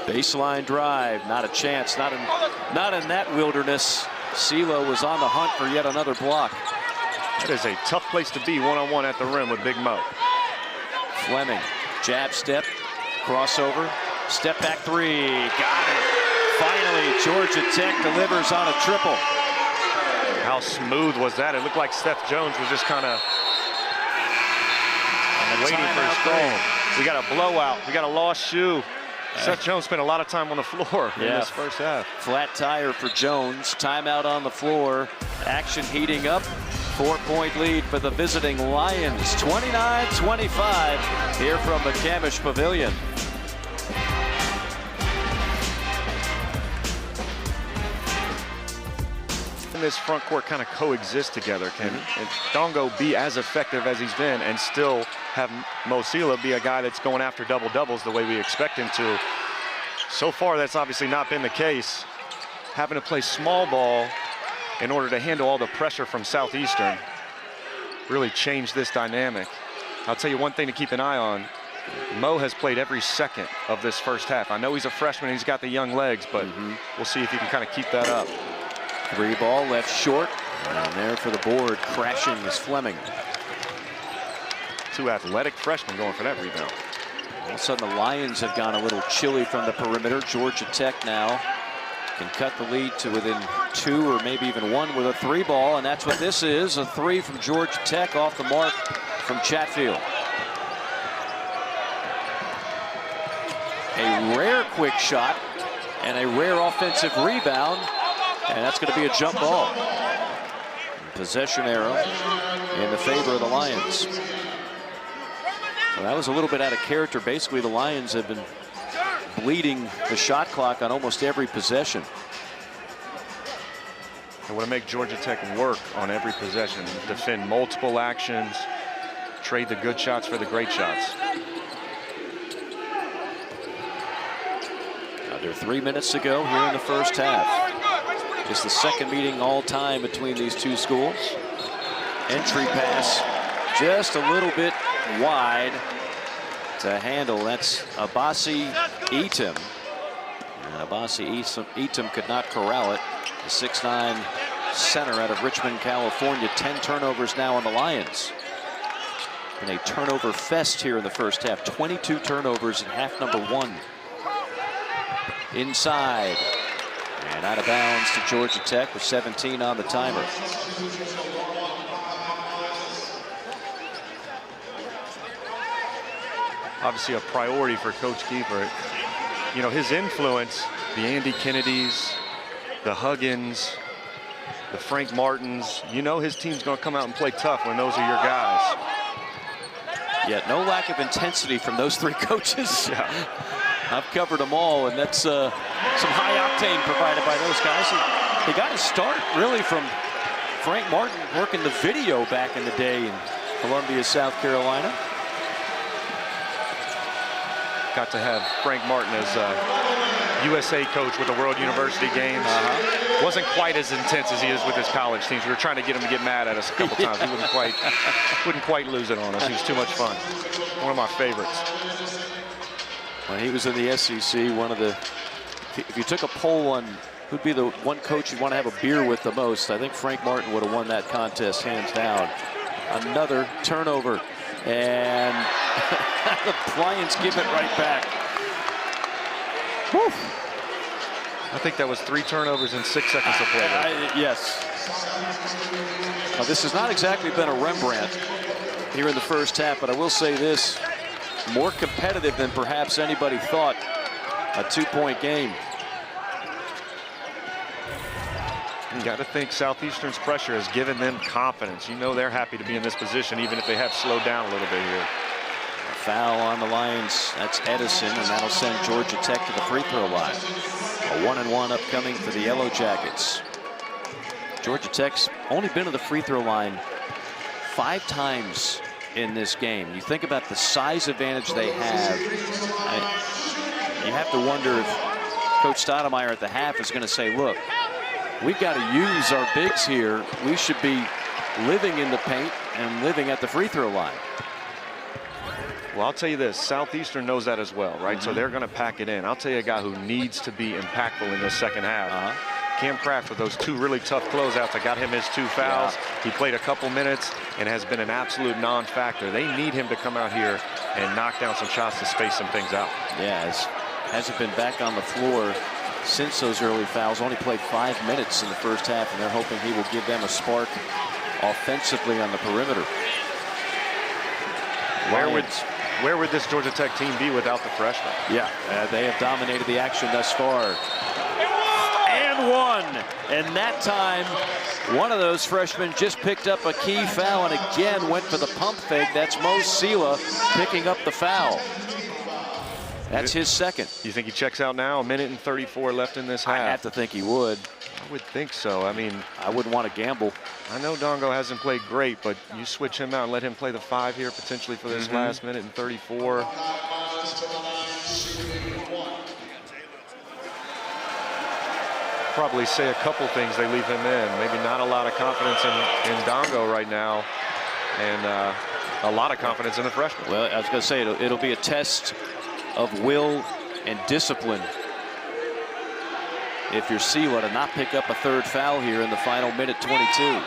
Baseline drive, not a chance, not in that wilderness. Sylla was on the hunt for yet another block. That is a tough place to be one-on-one at the rim with Big Mo. Fleming, jab step, crossover, step back three, got it. Finally, Georgia Tech delivers on a triple. How smooth was that? It looked like Steph Jones was just kind of waiting for his goal. We got a blowout. We got a lost shoe. Steph Jones spent a lot of time on the floor in this first half. Flat tire for Jones. Timeout on the floor. Action heating up. 4-point lead for the visiting Lions. 29-25 here from McCamish Pavilion. This front court kind of coexist together. Can Dongo be as effective as he's been and still have Mouhamed Sylla be a guy that's going after double-doubles the way we expect him to? So far, that's obviously not been the case. Having to play small ball in order to handle all the pressure from Southeastern really changed this dynamic. I'll tell you one thing to keep an eye on. Mo has played every second of this first half. I know he's a freshman, he's got the young legs, but we'll see if he can kind of keep that up. Three ball left short, and there for the board, crashing is Fleming. Two athletic freshmen going for that rebound. All of a sudden the Lions have gone a little chilly from the perimeter. Georgia Tech now can cut the lead to within 2 or maybe even 1 with a 3 ball, and that's what this is, a 3 from Georgia Tech off the mark from Chatfield. A rare quick shot and a rare offensive rebound. And that's going to be a jump ball. Possession arrow in the favor of the Lions. Well, that was a little bit out of character. Basically, the Lions have been bleeding the shot clock on almost every possession. I want to make Georgia Tech work on every possession, defend multiple actions, trade the good shots for the great shots. Under 3 minutes to go here in the first half. It's the second meeting all time between these two schools. Entry pass just a little bit wide to handle. That's Abasi Eatum. And Abasi Eatum could not corral it. The 6'9" center out of Richmond, California. 10 turnovers now on the Lions. And a turnover fest here in the first half. 22 turnovers in half number 1. Inside. And out of bounds to Georgia Tech with 17 on the timer. Obviously a priority for Coach Keeper. You know, his influence, the Andy Kennedys, the Huggins, the Frank Martins, you know his team's going to come out and play tough when those are your guys. Yet no lack of intensity from those 3 coaches. Yeah. I've covered them all, and that's some high octane provided by those guys. He got his start really from Frank Martin working the video back in the day in Columbia, South Carolina. Got to have Frank Martin as USA coach with the World University Games. Wasn't quite as intense as he is with his college teams. We were trying to get him to get mad at us a couple times. He wouldn't quite lose it on us. He was too much fun. One of my favorites. When he was in the SEC, if you took a poll on who'd be the one coach you'd want to have a beer with the most, I think Frank Martin would have won that contest hands down. Another turnover, and the Lions give it right back. Whew. I think that was 3 turnovers in 6 seconds of play. Yes. Now, this has not exactly been a Rembrandt here in the first half, but I will say this. More competitive than perhaps anybody thought a 2-point game. You got to think Southeastern's pressure has given them confidence. You know they're happy to be in this position, even if they have slowed down a little bit here. A foul on the Lions. That's Edison, and that'll send Georgia Tech to the free throw line. A 1-and-1 upcoming for the Yellow Jackets. Georgia Tech's only been to the free throw line 5 times in this game. You think about the size advantage they have. You have to wonder if Coach Stoudemire at the half is going to say, look, we've got to use our bigs here. We should be living in the paint and living at the free throw line. Well, I'll tell you this, Southeastern knows that as well, right? So they're going to pack it in. I'll tell you a guy who needs to be impactful in this second half. Cam Kraft with those 2 really tough closeouts. I got him his 2 fouls. He played a couple minutes and has been an absolute non-factor. They need him to come out here and knock down some shots to space some things out. Yeah, hasn't been back on the floor since those early fouls. Only played 5 minutes in the first half, and they're hoping he will give them a spark offensively on the perimeter. Where would this Georgia Tech team be without the freshman? Yeah, they have dominated the action thus far. And one. And that time, one of those freshmen just picked up a key foul and again went for the pump fake. That's Mouhamed Sylla picking up the foul. That's his second. You think he checks out now? 1:34 left in this half. I have to think he would. I would think so. I mean, I wouldn't want to gamble. I know Dongo hasn't played great, but you switch him out and let him play the 5 here potentially for this last 1:34. Probably say a couple things they leave him in. Maybe not a lot of confidence in Dongo right now, and a lot of confidence in the freshman. Well, I was going to say it'll be a test of will and discipline if you're Sylla to not pick up a 3rd foul here in the final 1:22.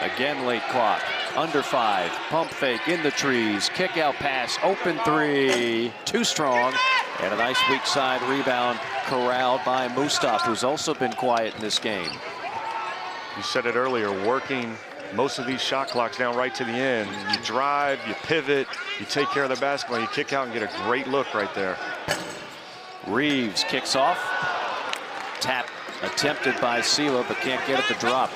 Again, late clock, under 5, pump fake in the trees, kick out pass, open 3, too strong, and a nice weak side rebound corralled by Mustaf, who's also been quiet in this game. You said it earlier, working most of these shot clocks down right to the end. You drive, you pivot, you take care of the basketball, you kick out and get a great look right there. Reeves kicks off. Tap attempted by Sylla, but can't get it to drop.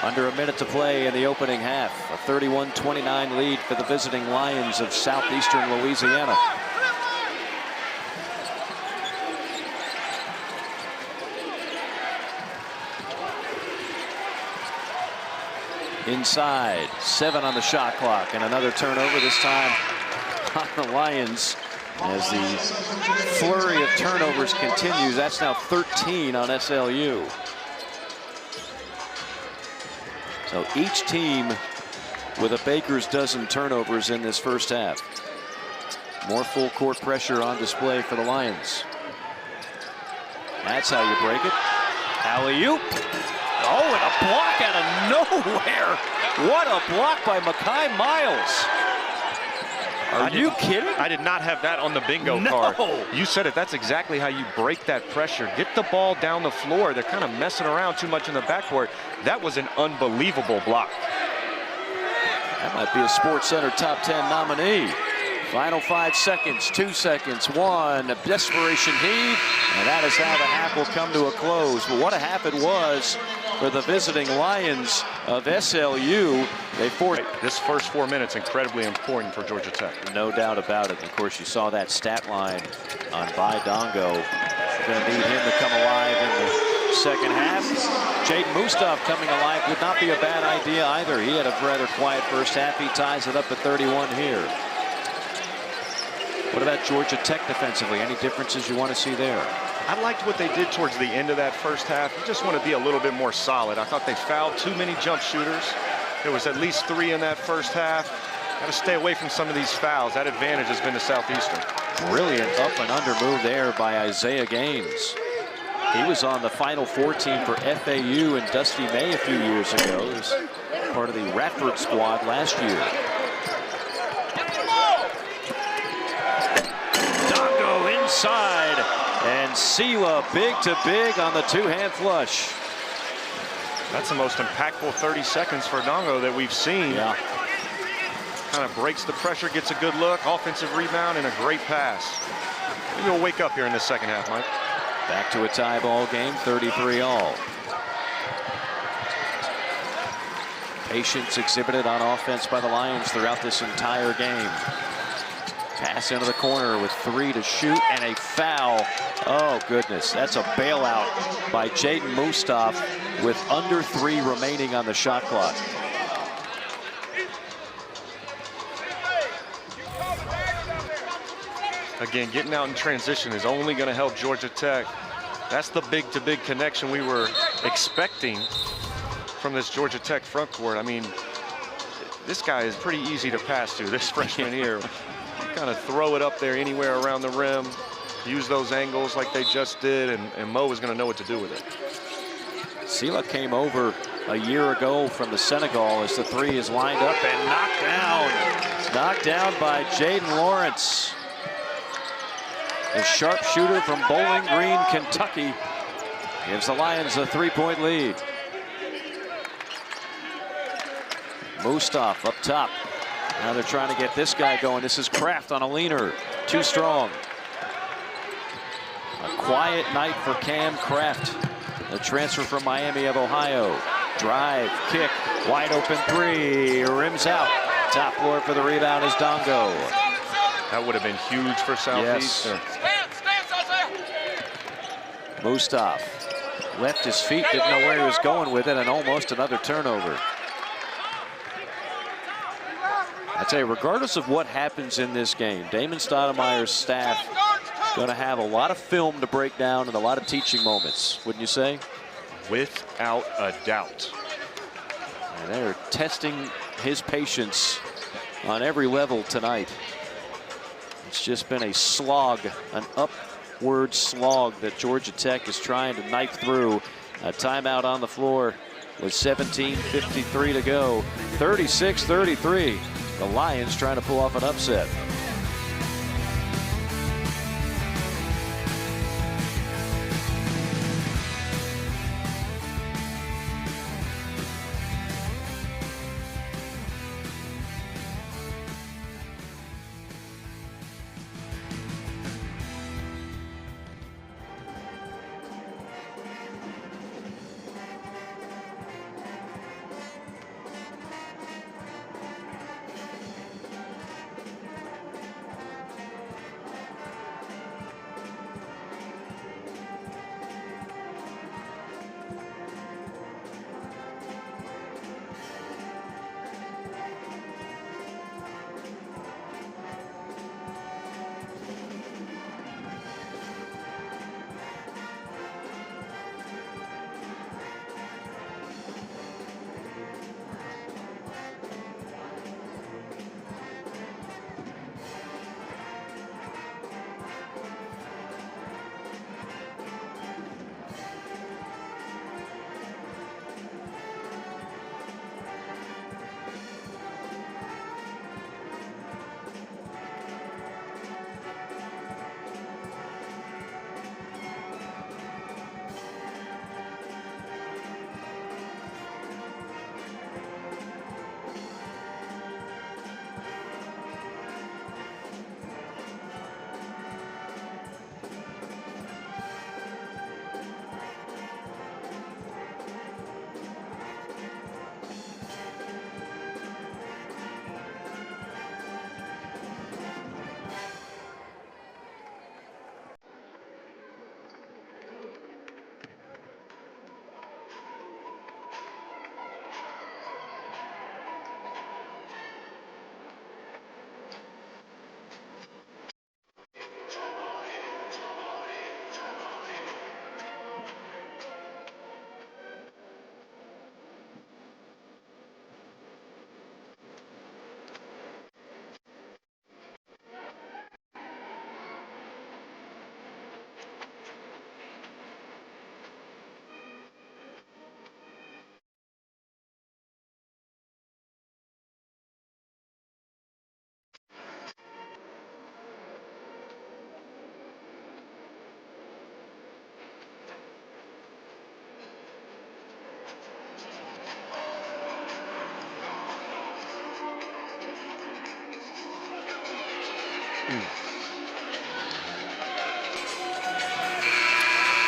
Under a minute to play in the opening half. A 31-29 lead for the visiting Lions of Southeastern Louisiana. Inside, 7 on the shot clock, and another turnover, this time on the Lions. As the flurry of turnovers continues, that's now 13 on SLU. So each team with a baker's dozen turnovers in this first half. More full court pressure on display for the Lions. That's how you break it. Alley-oop. Oh, and a block out of nowhere. What a block by Akai Miles. Are you kidding? I did not have that on the bingo card. You said it. That's exactly how you break that pressure. Get the ball down the floor. They're kind of messing around too much in the backcourt. That was an unbelievable block. That might be a Sports Center top 10 nominee. Final 5 seconds, 2 seconds, 1, a desperation heave, and that is how the half will come to a close. But what a half it was for the visiting Lions of SLU. They forced this first 4 minutes incredibly important for Georgia Tech. No doubt about it. Of course, you saw that stat line on by Dongo. Going to need him to come alive in the second half. Jaden Mustaf coming alive would not be a bad idea either. He had a rather quiet first half. He ties it up at 31 here. What about Georgia Tech defensively? Any differences you want to see there? I liked what they did towards the end of that first half. You just want to be a little bit more solid. I thought they fouled too many jump shooters. There was at least 3 in that first half. Got to stay away from some of these fouls. That advantage has been to Southeastern. Brilliant up and under move there by Isaiah Gaines. He was on the Final Four team for FAU and Dusty May a few years ago. He was part of the Radford squad last year. Dongo inside, and Sylla big to big on the 2-hand flush. That's the most impactful 30 seconds for Dongo that we've seen. Yeah. kind of breaks the pressure, gets a good look, offensive rebound, and a great pass. Maybe we'll wake up here in the second half, Mike. Back to a tie ball game, 33-all. Patience exhibited on offense by the Lions throughout this entire game. Pass into the corner with 3 to shoot and a foul. Oh, goodness. That's a bailout by Jaden Mustaf with under 3 remaining on the shot clock. Again, getting out in transition is only going to help Georgia Tech. That's the big-to-big connection we were expecting from this Georgia Tech front court. I mean, this guy is pretty easy to pass to, this freshman here. Kind of throw it up there anywhere around the rim, use those angles like they just did, and Mo is going to know what to do with it. Sylla came over a year ago from the Senegal as the 3 is lined up and knocked down. Knocked down by Jaden Lawrence. The sharpshooter from Bowling Green, Kentucky, gives the Lions a 3-point lead. Mustaf up top. Now they're trying to get this guy going. This is Kraft on a leaner. Too strong. A quiet night for Cam Kraft, the transfer from Miami of Ohio. Drive, kick, wide open 3, rims out. Top floor for the rebound is Dongo. That would have been huge for Southeastern. Mustaf left his feet, didn't know where he was going with it, and almost another turnover. I tell you, regardless of what happens in this game, Damon Stoudemire's staff is going to have a lot of film to break down and a lot of teaching moments, wouldn't you say? Without a doubt. And they're testing his patience on every level tonight. It's just been a slog, an upward slog that Georgia Tech is trying to knife through. A timeout on the floor with 17:53 to go. 36-33. The Lions trying to pull off an upset.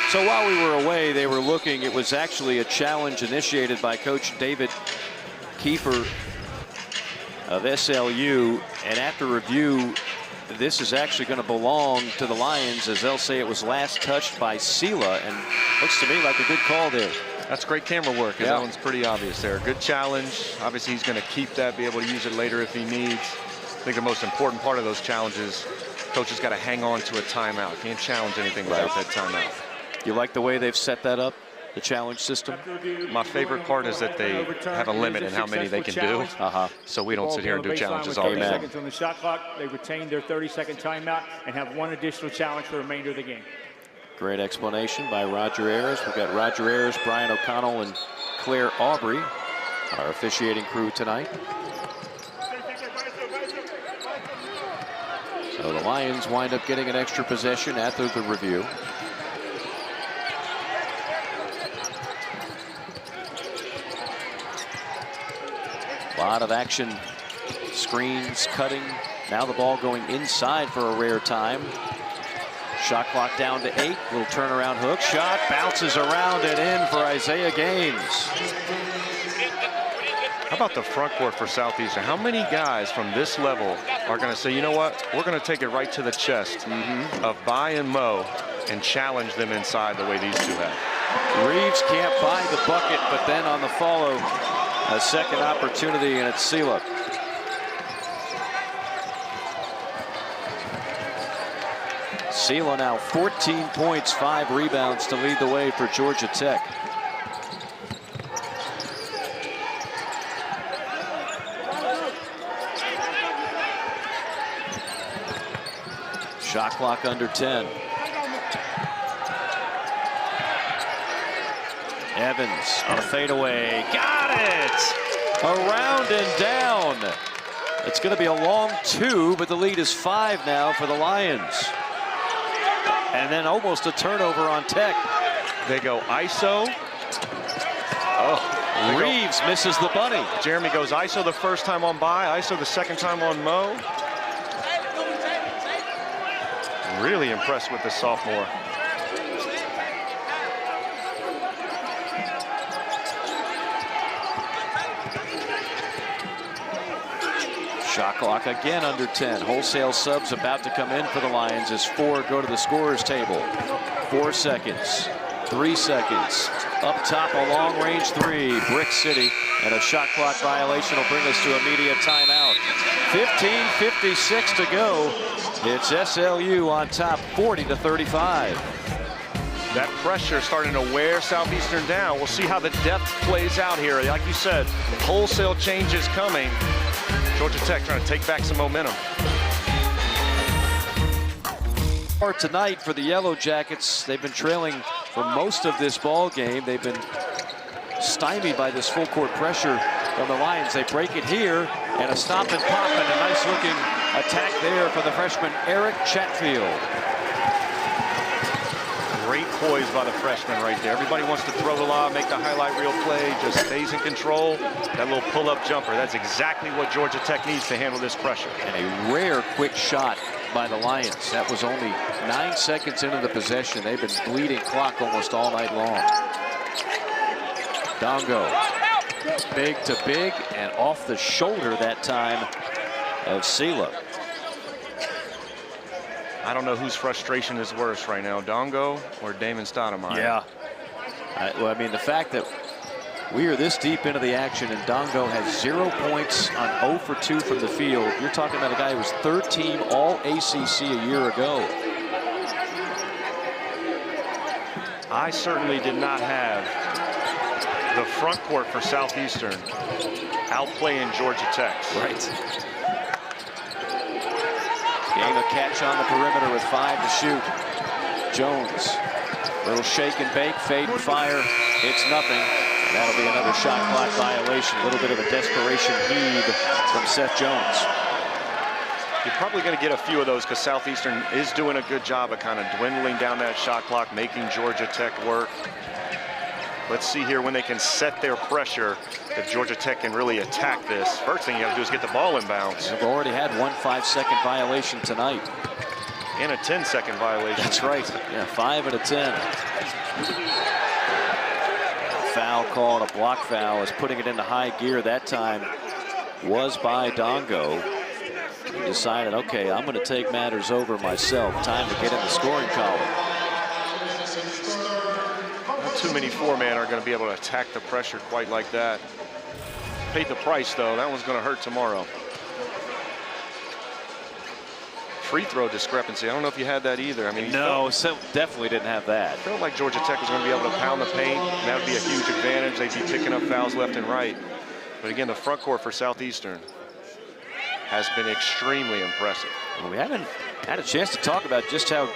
So while we were away, they were looking. It was actually a challenge initiated by Coach David Kiefer of SLU. And after review, this is actually going to belong to the Lions, as they'll say it was last touched by Sylla. And looks to me like a good call there. That's great camera work, because that one's pretty obvious there. Good challenge. Obviously, he's going to keep that, be able to use it later if he needs. I think the most important part of those challenges, coach has got to hang on to a timeout. Can't challenge anything without that timeout. You like the way they've set that up, the challenge system? My favorite part is that they have a limit in how many they can do. So we don't sit here and do challenges all day. 30 seconds on the shot clock. They retain their 30-second timeout and have one additional challenge for the remainder of the game. Great explanation by Roger Ayers. We've got Roger Ayers, Brian O'Connell, and Claire Aubrey, our officiating crew tonight. So the Lions wind up getting an extra possession after the review. A lot of action, screens, cutting. Now the ball going inside for a rare time. Shot clock down to 8. Little turnaround hook shot, bounces around and in for Isaiah Gaines. How about the front court for Southeastern? How many guys from this level are going to say, you know what, we're going to take it right to the chest of Bai and Mo and challenge them inside the way these two have? Reeves can't buy the bucket, but then on the follow, a second opportunity, and it's Sylla. Sylla now 14 points, 5 rebounds to lead the way for Georgia Tech. Shot clock under 10. Evans on a fadeaway. Got it! Around and down. It's going to be a long 2, but the lead is 5 now for the Lions. And then almost a turnover on Tech. They go ISO. Reeves misses the bunny. Jeremy goes ISO the first time on Bai, ISO the second time on Mo. Really impressed with the sophomore. Shot clock again under 10. Wholesale subs about to come in for the Lions as 4 go to the scorer's table. 4 seconds, 3 seconds. Up top, a long range 3. Brick City, and a shot clock violation will bring us to immediate timeout. 15:56 to go. It's SLU on top, 40-35. That pressure starting to wear Southeastern down. We'll see how the depth plays out here. Like you said, wholesale changes coming. Georgia Tech trying to take back some momentum. Tonight for the Yellow Jackets, they've been trailing for most of this ball game. They've been stymied by this full court pressure from the Lions. They break it here, and a stop and pop, and a nice looking attack there for the freshman Eric Chatfield. Great poise by the freshman right there. Everybody wants to throw the lob, make the highlight reel play, just stays in control. That little pull-up jumper, that's exactly what Georgia Tech needs to handle this pressure. And a rare quick shot by the Lions. That was only 9 seconds into the possession. They've been bleeding clock almost all night long. Dongo, big to big, and off the shoulder that time of Sylla. I don't know whose frustration is worse right now, Dongo or Damon Stoudemire. Yeah. Well, I mean, the fact that we are this deep into the action and Dongo has 0 points on 0 for 2 from the field. You're talking about a guy who was 13 all ACC a year ago. I certainly did not have the front court for Southeastern outplaying Georgia Tech. Right. Gain a catch on the perimeter with 5 to shoot. Jones, little shake and bake, fade and fire. It's nothing. And that'll be another shot clock violation. A little bit of a desperation heave from Seth Jones. You're probably going to get a few of those because Southeastern is doing a good job of kind of dwindling down that shot clock, making Georgia Tech work. Let's see here when they can set their pressure, if Georgia Tech can really attack this. First thing you have to do is get the ball in bounds. They've already had one 5-second violation tonight. And a 10-second violation. That's right. Yeah, 5 and a 10. A foul called, a block foul, is putting it into high gear that time was by Dongo. He decided, okay, I'm going to take matters over myself. Time to get in the scoring column. Not too many four-man are going to be able to attack the pressure quite like that. Paid the price, though. That one's going to hurt tomorrow. Free throw discrepancy. I don't know if you had that either. I mean, no, definitely didn't have that. Felt like Georgia Tech was going to be able to pound the paint, and that would be a huge advantage. They'd be picking up fouls left and right. But again, the front court for Southeastern has been extremely impressive. Well, we haven't had a chance to talk about just how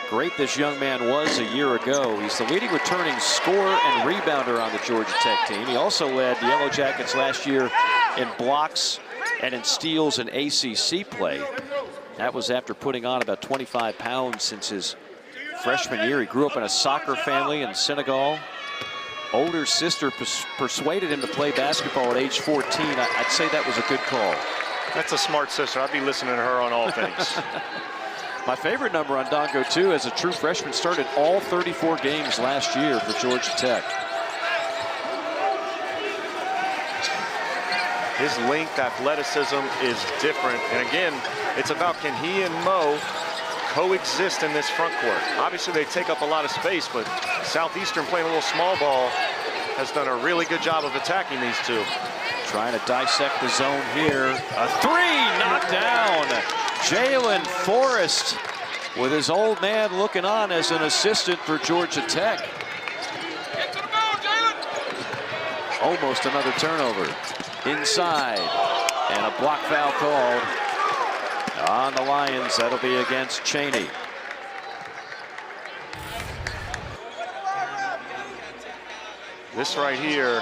great this young man was a year ago. He's the leading returning scorer and rebounder on the Georgia Tech team. He also led the Yellow Jackets last year in blocks and in steals in ACC play. That was after putting on about 25 pounds since his freshman year. He grew up in a soccer family in Senegal. Older sister persuaded him to play basketball at age 14. I'd say that was a good call. That's a smart sister. I'd be listening to her on all things. My favorite number on Dongo, too, as a true freshman, started all 34 games last year for Georgia Tech. His length, athleticism is different. And again, it's about can he and Mo coexist in this front court. Obviously, they take up a lot of space, but Southeastern playing a little small ball has done a really good job of attacking these two. Trying to dissect the zone here. A three knocked down. Jalen Forrest with his old man looking on as an assistant for Georgia Tech. Almost another turnover. Inside. And a block foul called on the Lions. That'll be against Cheney. This right here,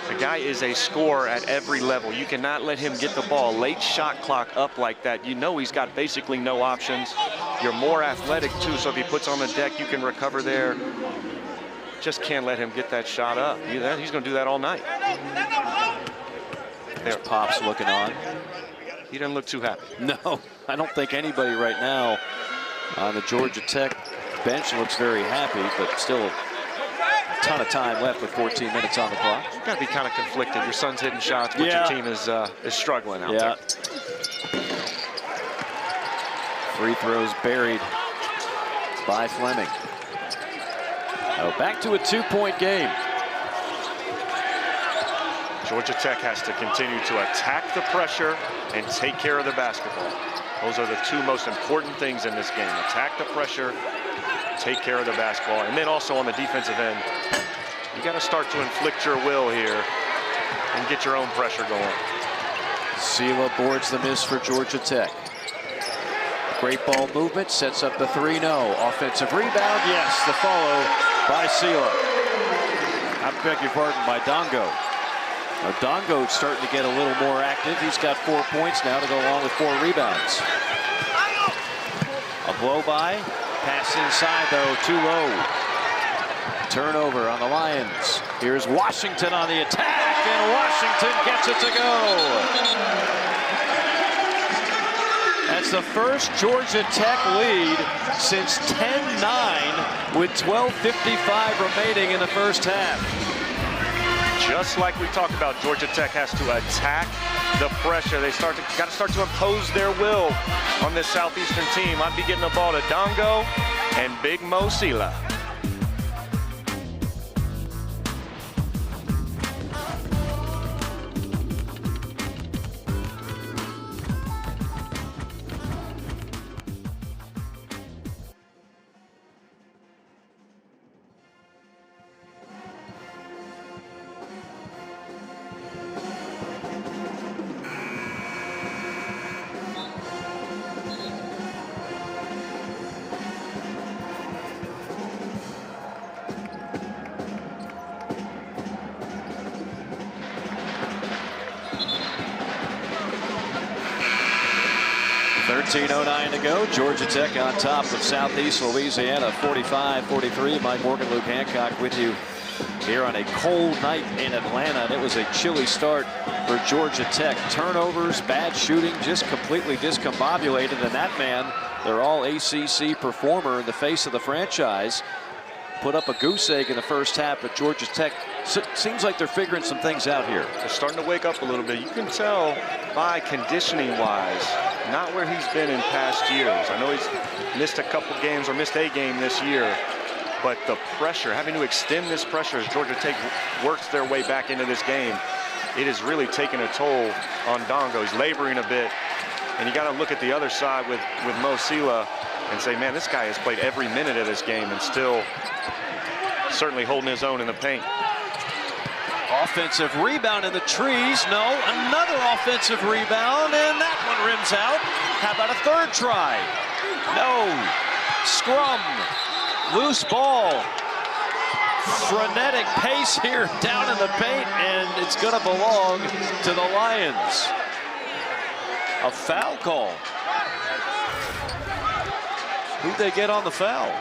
the guy is a scorer at every level. You cannot let him get the ball. Late shot clock up like that. You know he's got basically no options. You're more athletic too, so if he puts on the deck, you can recover there. Just can't let him get that shot up. He's going to do that all night. There's Pops looking on. He doesn't look too happy. No, I don't think anybody right now on the Georgia Tech bench looks very happy, but still a ton of time left with 14 minutes on the clock. You've got to be kind of conflicted. Your son's hitting shots, but your team is struggling out there. Free throws buried by Fleming. Oh, back to a 2-point game. Georgia Tech has to continue to attack the pressure and take care of the basketball. Those are the two most important things in this game. Attack the pressure, take care of the basketball. And then also on the defensive end, you got to start to inflict your will here and get your own pressure going. Sylla boards the miss for Georgia Tech. Great ball movement, sets up the 3-0. Offensive rebound, yes, the follow by Sylla. I beg your pardon, by Dongo. Now Dongo's starting to get a little more active. He's got 4 points now to go along with 4 rebounds. A blow by, pass inside though, too low. Turnover on the Lions. Here's Washington on the attack, and Washington gets it to go. That's the first Georgia Tech lead since 10-9 with 12:55 remaining in the first half. Just like we talked about, Georgia Tech has to attack the pressure. They got to start to impose their will on this Southeastern team. I'd be getting the ball to Dongo and Big Mo Sylla. .09 to go. Georgia Tech on top of Southeast Louisiana, 45-43. Mike Morgan, Luke Hancock with you here on a cold night in Atlanta. And it was a chilly start for Georgia Tech. Turnovers, bad shooting, just completely discombobulated. And that man, their all ACC performer in the face of the franchise, put up a goose egg in the first half, but Georgia Tech seems like they're figuring some things out here. They're starting to wake up a little bit. You can tell by conditioning-wise, not where he's been in past years. I know he's missed a couple games or missed a game this year, but the pressure, having to extend this pressure as Georgia Tech works their way back into this game, it is really taking a toll on Dongo. He's laboring a bit, and you got to look at the other side with Mouhamed Sylla and say, man, this guy has played every minute of this game and still certainly holding his own in the paint. Offensive rebound in the trees. No, another offensive rebound, and that one rims out. How about a third try? No. Scrum. Loose ball. Frenetic pace here down in the paint, and it's going to belong to the Lions. A foul call. Who'd they get on the foul?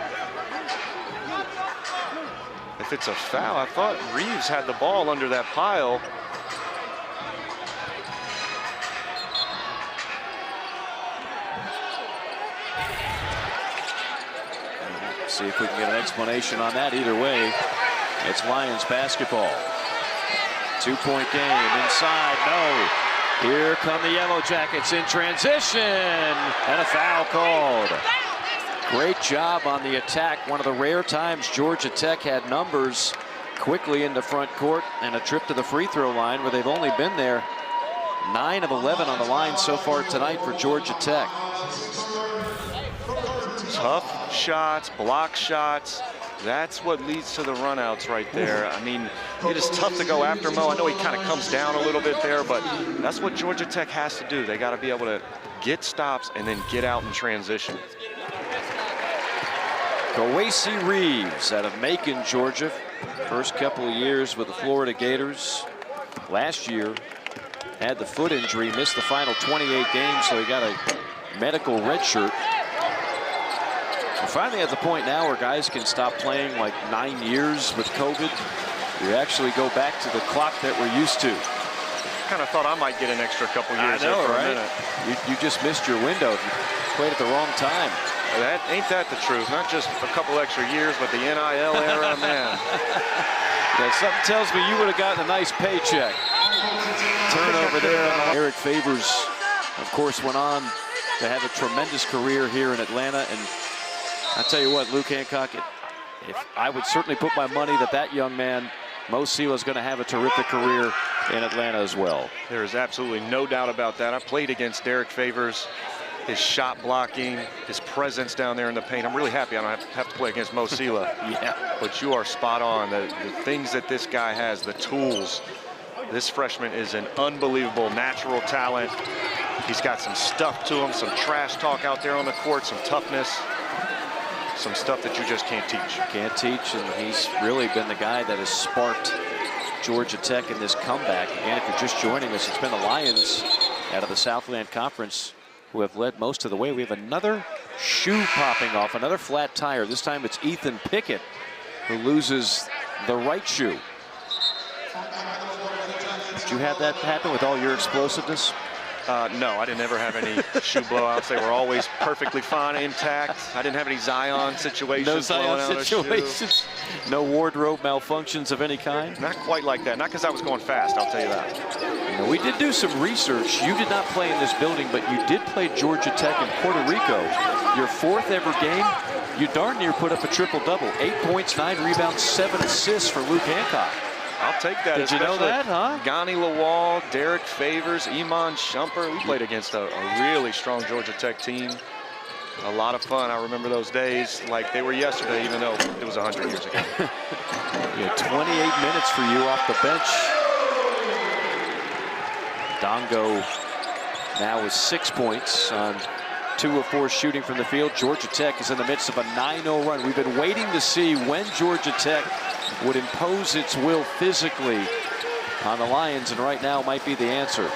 If it's a foul, I thought Reeves had the ball under that pile. See if we can get an explanation on that. Either way, it's Lions basketball. 2-point game inside. No. Here come the Yellow Jackets in transition, and a foul called. Great job on the attack. One of the rare times Georgia Tech had numbers quickly into front court, and a trip to the free throw line where they've only been there 9 of 11 on the line so far tonight for Georgia Tech. Tough shots, block shots. That's what leads to the runouts right there. I mean, it is tough to go after Mo. I know he kind of comes down a little bit there, but that's what Georgia Tech has to do. They got to be able to get stops and then get out in transition. Kowacie Reeves out of Macon, Georgia. First couple of years with the Florida Gators. Last year had the foot injury, missed the final 28 games, so he got a medical red shirt. We're finally at the point now where guys can stop playing like 9 years with COVID. You actually go back to the clock that we're used to. Kind of thought I might get an extra couple years I know, there for right? a minute. You just missed your window. You played at the wrong time. Ain't that the truth? Not just a couple extra years, but the NIL era, man. Yeah, something tells me you would have gotten a nice paycheck. Turnover there. Eric Favors, of course, went on to have a tremendous career here in Atlanta. And I tell you what, Luke Hancock, if I would certainly put my money that that young man, Mouhamed Sylla, is going to have a terrific career in Atlanta as well. There is absolutely no doubt about that. I played against Derek Favors. His shot blocking, his presence down there in the paint. I'm really happy I don't have to play against Mouhamed Sylla. Yeah. But you are spot on. The things that this guy has, the tools. This freshman is an unbelievable natural talent. He's got some stuff to him, some trash talk out there on the court, some toughness, some stuff that you just can't teach. Can't teach, and he's really been the guy that has sparked Georgia Tech in this comeback. Again, if you're just joining us, it's been the Lions out of the Southland Conference who have led most of the way. We have another shoe popping off, another flat tire. This time it's Ethan Pickett who loses the right shoe. Did you have that happen with all your explosiveness? No, I didn't ever have any shoe blowouts. They were always perfectly fine, intact. I didn't have any Zion situations. No Zion situations. No wardrobe malfunctions of any kind? Not quite like that. Not because I was going fast, I'll tell you that. We did do some research. You did not play in this building, but you did play Georgia Tech in Puerto Rico. Your 4th ever game, you darn near put up a triple-double. 8 points, 9 rebounds, 7 assists for Luke Hancock. I'll take that. Did you know that, huh? Gani Lawal, Derek Favors, Iman Shumpert. We played against a really strong Georgia Tech team. A lot of fun. I remember those days like they were yesterday, even though it was 100 years ago. Yeah, 28 minutes for you off the bench. Dongo now with 6 points on 2 of 4 shooting from the field. Georgia Tech is in the midst of a 9-0 run. We've been waiting to see when Georgia Tech would impose its will physically on the Lions, and right now might be the answer.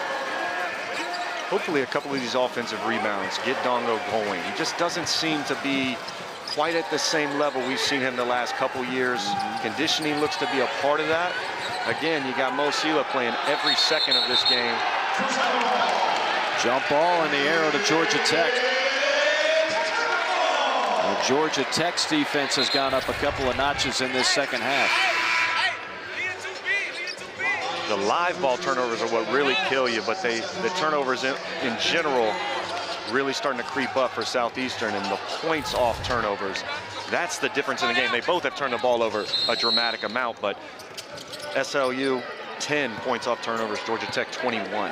Hopefully a couple of these offensive rebounds get Dongo going. He just doesn't seem to be quite at the same level we've seen him the last couple years. Conditioning looks to be a part of that. Again, you got Mouhamed Sylla playing every second of this game. Jump ball in the air to Georgia Tech. Georgia Tech's defense has gone up a couple of notches in this second half. The live ball turnovers are what really kill you, but the turnovers in general really starting to creep up for Southeastern, and the points off turnovers, that's the difference in the game. They both have turned the ball over a dramatic amount, but SLU 10 points off turnovers, Georgia Tech 21.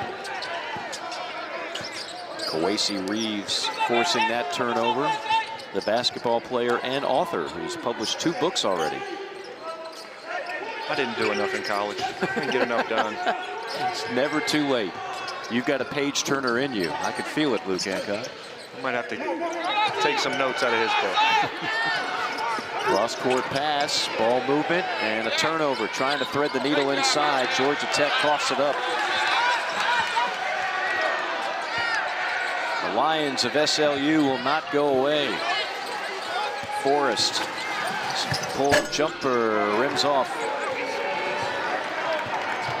Kowacie Reeves forcing that turnover. The basketball player and author who's published 2 books already. I didn't do enough in college. I didn't get enough done. It's never too late. You've got a page turner in you. I could feel it, Luke Hancock. I might have to take some notes out of his book. Cross-court pass, ball movement, and a turnover. Trying to thread the needle inside. Georgia Tech coughs it up. The Lions of SLU will not go away. Forrest, pull-up jumper, rims off.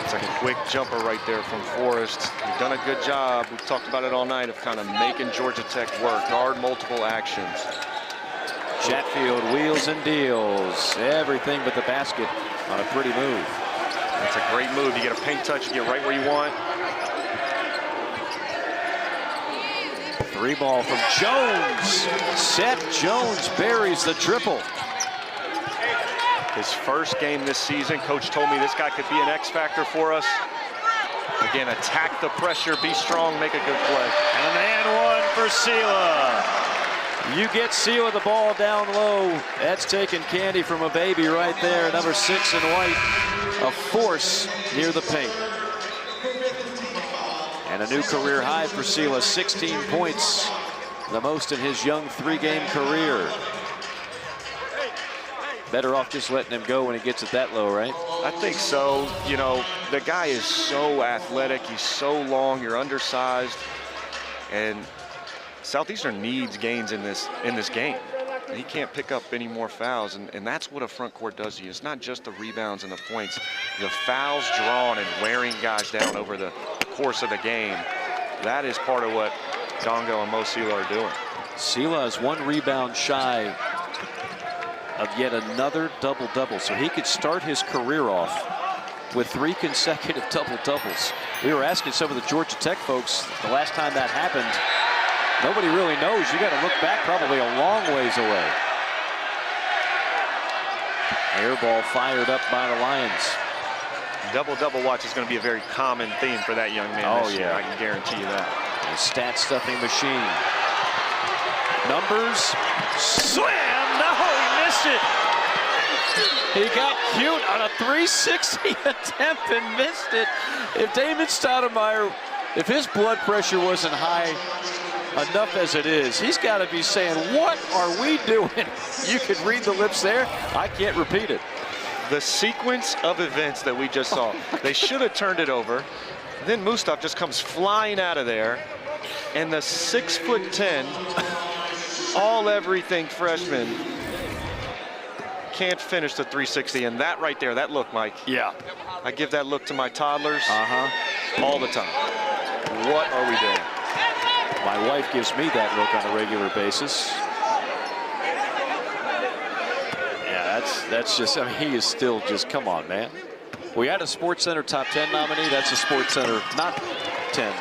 It's like a quick jumper right there from Forrest. You've done a good job. We've talked about it all night of kind of making Georgia Tech work, guard multiple actions. Chatfield wheels and deals. Everything but the basket on a pretty move. That's a great move. You get a paint touch, you get right where you want. 3 ball from Jones. Seth Jones buries the triple. His first game this season, coach told me this guy could be an X factor for us. Again, attack the pressure, be strong, make a good play. And one for Sylla. You get Sylla the ball down low. That's taking candy from a baby right there. Number 6 in white. A force near the paint. And a new career high for Sylla, 16 points. The most in his young 3-game career. Better off just letting him go when he gets it that low, right? I think so. You know, the guy is so athletic. He's so long. You're undersized. And Southeastern needs gains in this game. He can't pick up any more fouls, and that's what a front court does to you. It's not just the rebounds and the points. The fouls drawn and wearing guys down over the course of the game, that is part of what Dongo and Mouhamed Sylla are doing. Sylla is 1 rebound shy of yet another double-double, so he could start his career off with 3 consecutive double-doubles. We were asking some of the Georgia Tech folks the last time that happened. Nobody really knows. You got to look back probably a long ways away. Air ball fired up by the Lions. Double-double watch is going to be a very common theme for that young man this year. I can guarantee you that. A stat-stuffing machine. Numbers. Slam! No, he missed it. He got cute on a 360 attempt and missed it. If Damon Stoudemire, if his blood pressure wasn't high enough as it is, he's got to be saying, what are we doing? You could read the lips there. I can't repeat it. The sequence of events that we just saw, they should have turned it over. Then Mustaf just comes flying out of there. And the 6'10", all-everything freshman can't finish the 360. And that right there, that look, Mike. Yeah. I give that look to my toddlers all the time. What are we doing? My wife gives me that look on a regular basis. Yeah, that's just, I mean, he is still just, come on, man. We had a SportsCenter top 10 nominee. That's a SportsCenter not 10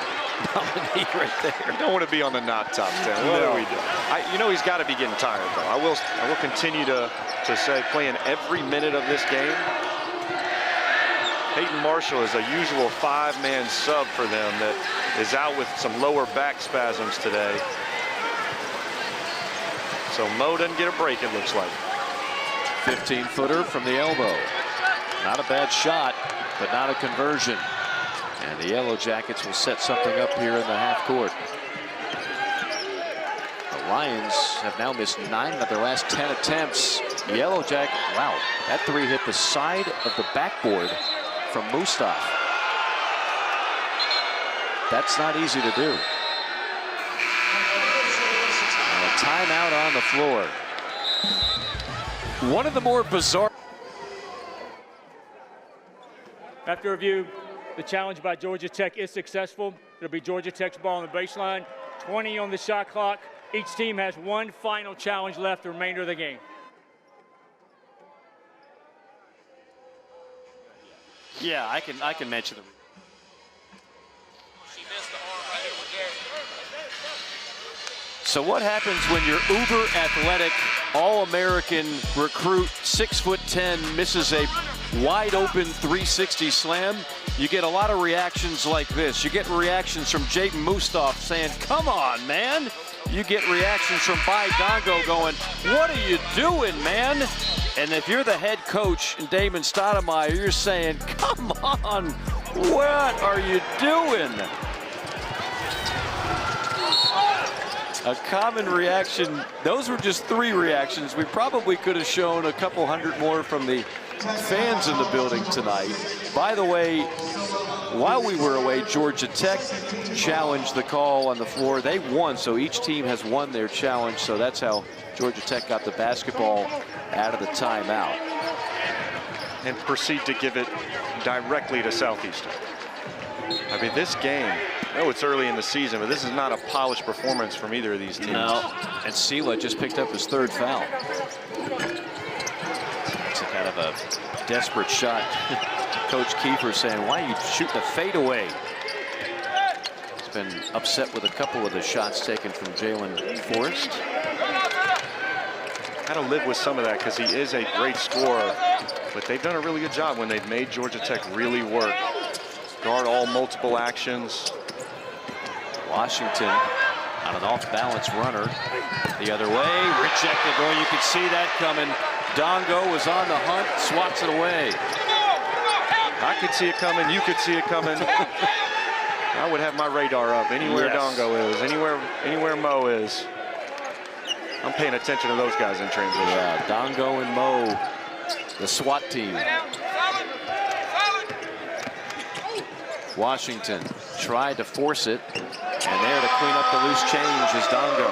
nominee right there. You don't want to be on the not top 10. What are we doing? You know he's got to be getting tired, though. I will continue to say, playing every minute of this game, Peyton Marshall is a usual 5-man sub for them that is out with some lower back spasms today. So Mo doesn't get a break, it looks like. 15-footer from the elbow. Not a bad shot, but not a conversion. And the Yellow Jackets will set something up here in the half court. The Lions have now missed 9 of their last 10 attempts. Yellow Jacket, wow, that 3 hit the side of the backboard from Mustaf. That's not easy to do. And a timeout on the floor. One of the more bizarre. After review, the challenge by Georgia Tech is successful. It'll be Georgia Tech's ball on the baseline, 20 on the shot clock. Each team has one final challenge left the remainder of the game. Yeah, I can mention them. So what happens when your uber athletic, all-American recruit, 6'10", misses a wide open 360 slam? You get a lot of reactions like this. You get reactions from Jaden Mustaf saying, come on, man. You get reactions from Bai Dongo going, what are you doing, man? And if you're the head coach, Damon Stoudemire, you're saying, come on, what are you doing? A common reaction. Those were just 3 reactions. We probably could have shown a couple hundred more from the fans in the building tonight. By the way, while we were away, Georgia Tech challenged the call on the floor. They won, so each team has won their challenge. So that's how Georgia Tech got the basketball out of the timeout. And proceed to give it directly to Southeastern. I mean, this game, I know it's early in the season, but this is not a polished performance from either of these teams. No, and Sylla just picked up his 3rd foul. It's a kind of a desperate shot. Coach Kiefer saying, why are you shooting a fadeaway? He's been upset with a couple of the shots taken from Jalen Forrest. Got to live with some of that because he is a great scorer, but they've done a really good job when they've made Georgia Tech really work. Guard all multiple actions. Washington on an off-balance runner the other way, rejected. Oh, you could see that coming. Dongo was on the hunt, swats it away. I could see it coming. You could see it coming. I would have my radar up anywhere Dongo is, anywhere Mo is. I'm paying attention to those guys in transition. Yeah, Dongo and Mo, the SWAT team. Washington tried to force it, and there to clean up the loose change is Dongo.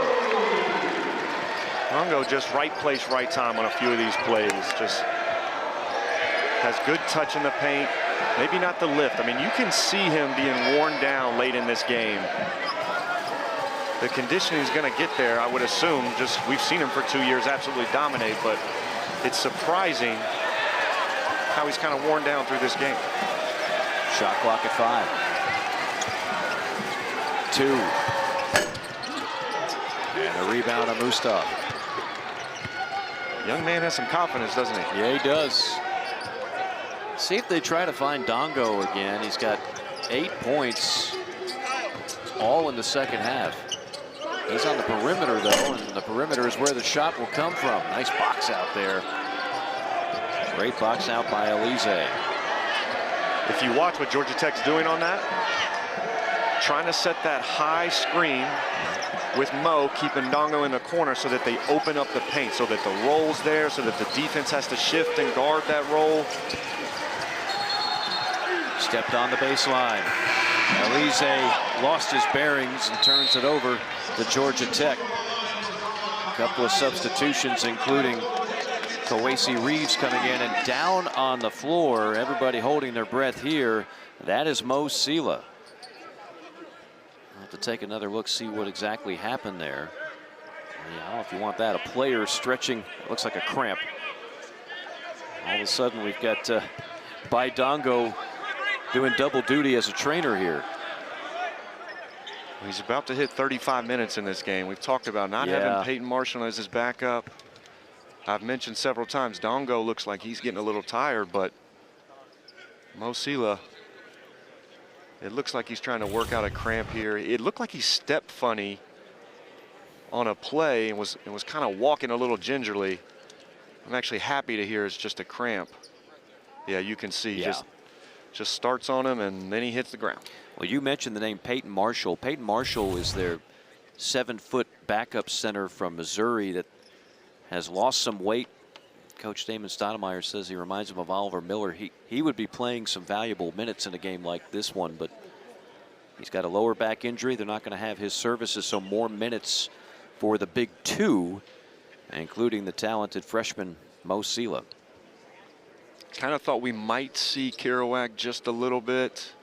Dongo just right place, right time on a few of these plays. Just has good touch in the paint. Maybe not the lift. I mean, you can see him being worn down late in this game. The conditioning is going to get there, I would assume. Just we've seen him for 2 years absolutely dominate, but it's surprising how he's kind of worn down through this game. Shot clock at 5. 2. And a rebound on Mustaf. Young man has some confidence, doesn't he? Yeah, he does. See if they try to find Dongo again. He's got 8 points, all in the second half. He's on the perimeter, though, and the perimeter is where the shot will come from. Nice box out there. Great box out by Alize. If you watch what Georgia Tech's doing on that, trying to set that high screen with Mo, keeping Dongo in the corner so that they open up the paint, so that the roll's there, so that the defense has to shift and guard that roll. Stepped on the baseline. Alize lost his bearings and turns it over to Georgia Tech. A couple of substitutions, including Kowacie Reeves coming in, and down on the floor, everybody holding their breath here. That is Mouhamed Sylla. I'll have to take another look, see what exactly happened there. Yeah, I don't know if you want that. A player stretching, looks like a cramp. All of a sudden, we've got Bai Dongo doing double duty as a trainer here. He's about to hit 35 minutes in this game. We've talked about not having Peyton Marshall as his backup. I've mentioned several times, Dongo looks like he's getting a little tired, but Mouhamed Sylla, it looks like he's trying to work out a cramp here. It looked like he stepped funny on a play and was kind of walking a little gingerly. I'm actually happy to hear it's just a cramp. Yeah, you can see just starts on him and then he hits the ground. Well, you mentioned the name Peyton Marshall. Peyton Marshall is their 7-foot backup center from Missouri that has lost some weight. Coach Damon Stoudemire says he reminds him of Oliver Miller. He would be playing some valuable minutes in a game like this one, but he's got a lower back injury. They're not going to have his services, so more minutes for the big 2. including the talented freshman Mouhamed Sylla. Kind of thought we might see Kerouac just a little bit,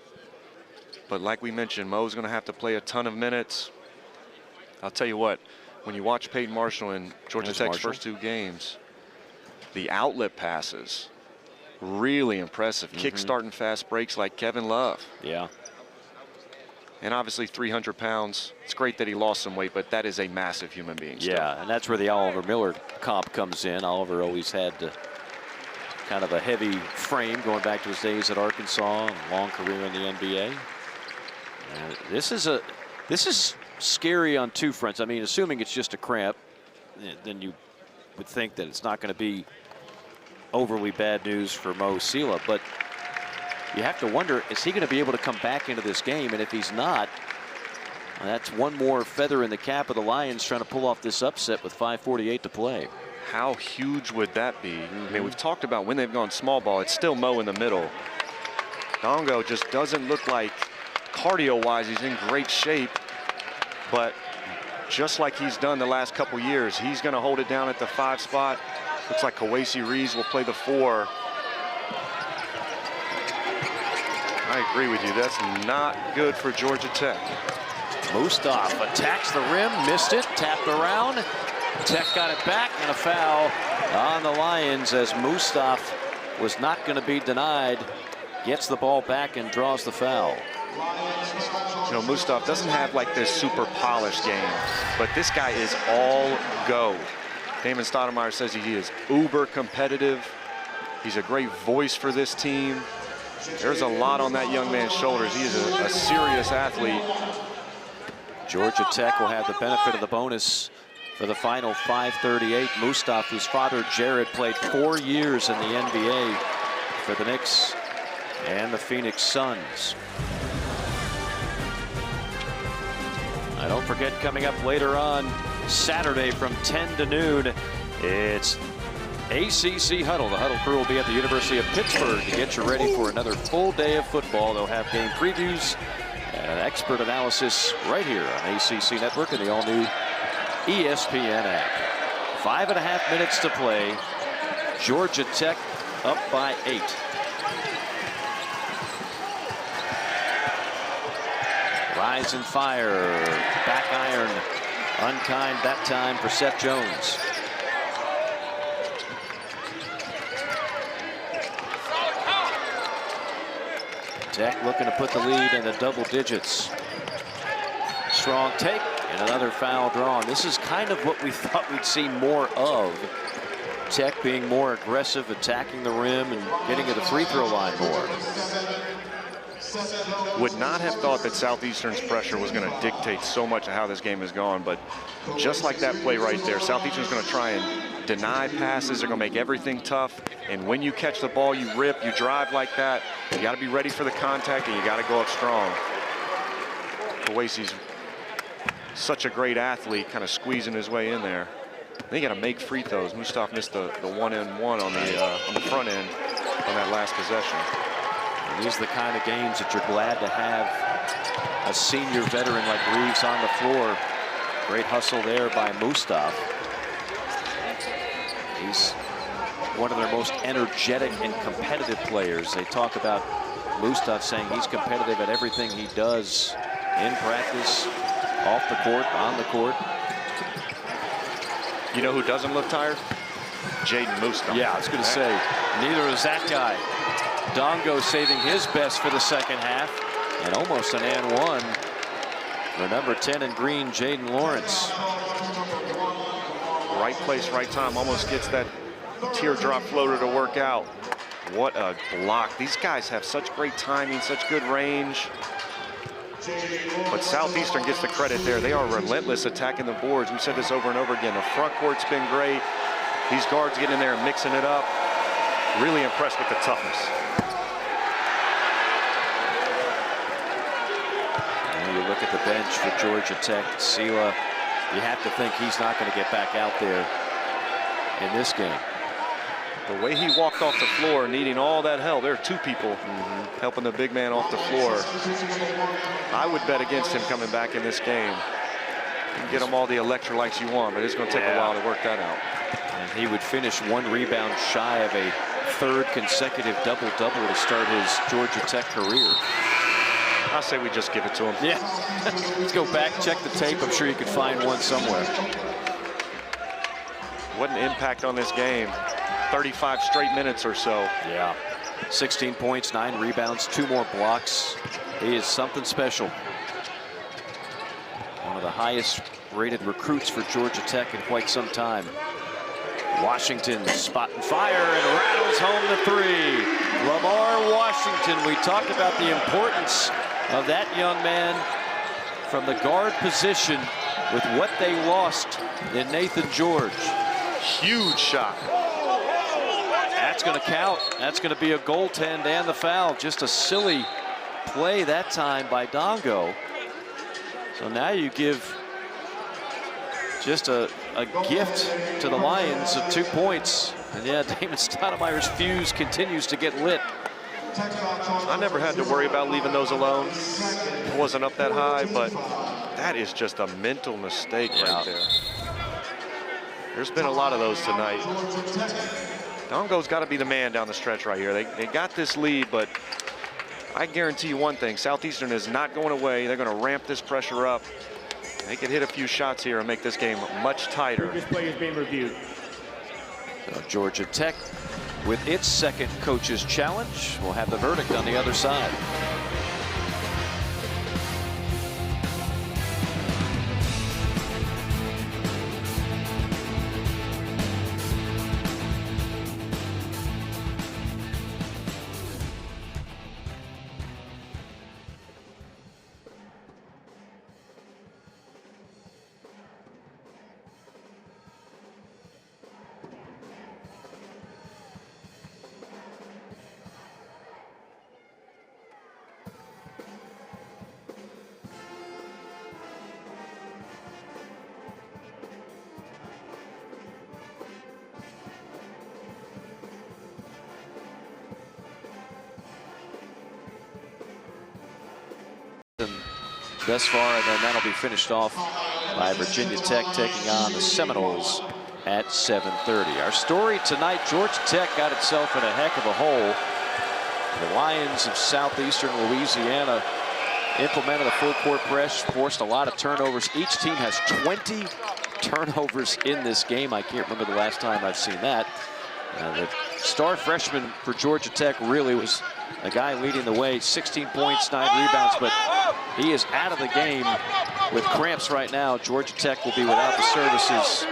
but like we mentioned, Mo's going to have to play a ton of minutes. I'll tell you what, when you watch Peyton Marshall in Georgia Tech's first 2 games, the outlet passes, really impressive. Kick-starting fast breaks like Kevin Love. Yeah. And obviously 300 pounds. It's great that he lost some weight, but that is a massive human being still. Yeah, and that's where the Oliver Miller comp comes in. Oliver always had kind of a heavy frame going back to his days at Arkansas, and long career in the NBA. This is scary on 2 fronts. I mean, assuming it's just a cramp, then you would think that it's not going to be overly bad news for Mouhamed Sylla, but you have to wonder, is he going to be able to come back into this game? And if he's not, that's one more feather in the cap of the Lions trying to pull off this upset with 5:48 to play. How huge would that be? I mean, we've talked about when they've gone small ball, it's still Mo in the middle. Dongo just doesn't look like, cardio-wise, he's in great shape, but just like he's done the last couple years, he's going to hold it down at the 5 spot. Looks like Kowacie Reeves will play the 4. I agree with you. That's not good for Georgia Tech. Moustafa attacks the rim, missed it, tapped around. Tech got it back, and a foul on the Lions as Moustafa was not going to be denied. Gets the ball back and draws the foul. You know, Moustafa doesn't have like this super polished game, but this guy is all go. Damon Stoudemire says he is uber competitive. He's a great voice for this team. There's a lot on that young man's shoulders. He is a serious athlete. Georgia Tech will have the benefit of the bonus for the final 5:38. Moustafa, whose father Jared played 4 years in the NBA for the Knicks and the Phoenix Suns. Now don't forget, coming up later on Saturday from 10 to noon, it's ACC Huddle. The Huddle crew will be at the University of Pittsburgh to get you ready for another full day of football. They'll have game previews and expert analysis right here on ACC Network and the all-new ESPN app. 5.5 minutes to play. Georgia Tech up by 8. Rise and fire. Back iron. Unkind that time for Seth Jones. Tech looking to put the lead in the double digits. Strong take and another foul drawn. This is kind of what we thought we'd see more of. Tech being more aggressive, attacking the rim and getting to the free throw line more. Would not have thought that Southeastern's pressure was going to dictate so much of how this game has gone, but just like that play right there, Southeastern's going to try and deny passes. They're going to make everything tough. And when you catch the ball, you rip, you drive like that. You got to be ready for the contact, and you got to go up strong. Kowacie's such a great athlete, kind of squeezing his way in there. They got to make free throws. Moustafa missed the 1-and-1 on the front end on that last possession. And these are the kind of games that you're glad to have a senior veteran like Reeves on the floor. Great hustle there by Moustafa. He's one of their most energetic and competitive players. They talk about Moustafa saying he's competitive at everything he does in practice, off the court, on the court. You know who doesn't look tired? Jaden Moustafa. Yeah, I was going to say, neither is that guy. Dongo saving his best for the second half, and almost an and one for number 10 in green, Jaden Lawrence. Right place, right time, almost gets that teardrop floater to work out. What a block. These guys have such great timing, such good range. But Southeastern gets the credit there. They are relentless attacking the boards. We've said this over and over again. The front court's been great. These guards getting in there and mixing it up. Really impressed with the toughness. And you look at the bench for Georgia Tech. Sylla, you have to think he's not going to get back out there in this game. The way he walked off the floor, needing all that help. There are two people helping the big man off the floor. I would bet against him coming back in this game. You can get them all the electrolytes you want, but it's going to take a while to work that out. And he would finish 1 rebound shy of a 3rd consecutive double-double to start his Georgia Tech career. I say we just give it to him. Yeah. Let's go back, check the tape. I'm sure you could find one somewhere. What an impact on this game. 35 straight minutes or so. Yeah. 16 points, 9 rebounds, 2 more blocks. He is something special. One of the highest rated recruits for Georgia Tech in quite some time. Washington spot and fire and rattles home the 3. Lamar Washington. We talked about the importance of that young man from the guard position with what they lost in Nathan George. Huge shot. That's going to count. That's going to be a goaltend and the foul. Just a silly play that time by Dongo. So now you give just a gift to the Lions of 2 points. And yeah, Damon Stoudemire's fuse continues to get lit. I never had to worry about leaving those alone. It wasn't up that high, but that is just a mental mistake right there. There's been a lot of those tonight. Dongo's got to be the man down the stretch right here. They got this lead, but I guarantee you one thing, Southeastern is not going away. They're going to ramp this pressure up. They could hit a few shots here and make this game much tighter. This play is being reviewed. Georgia Tech with its 2nd coach's challenge. We'll have the verdict on the other side. Thus far, and then that'll be finished off by Virginia Tech taking on the Seminoles at 7:30. Our story tonight, Georgia Tech got itself in a heck of a hole. The Lions of Southeastern Louisiana implemented a full court press, forced a lot of turnovers. Each team has 20 turnovers in this game. I can't remember the last time I've seen that. The star freshman for Georgia Tech really was a guy leading the way. 16 points, 9 rebounds, but he is out of the game with cramps right now. Georgia Tech will be without the services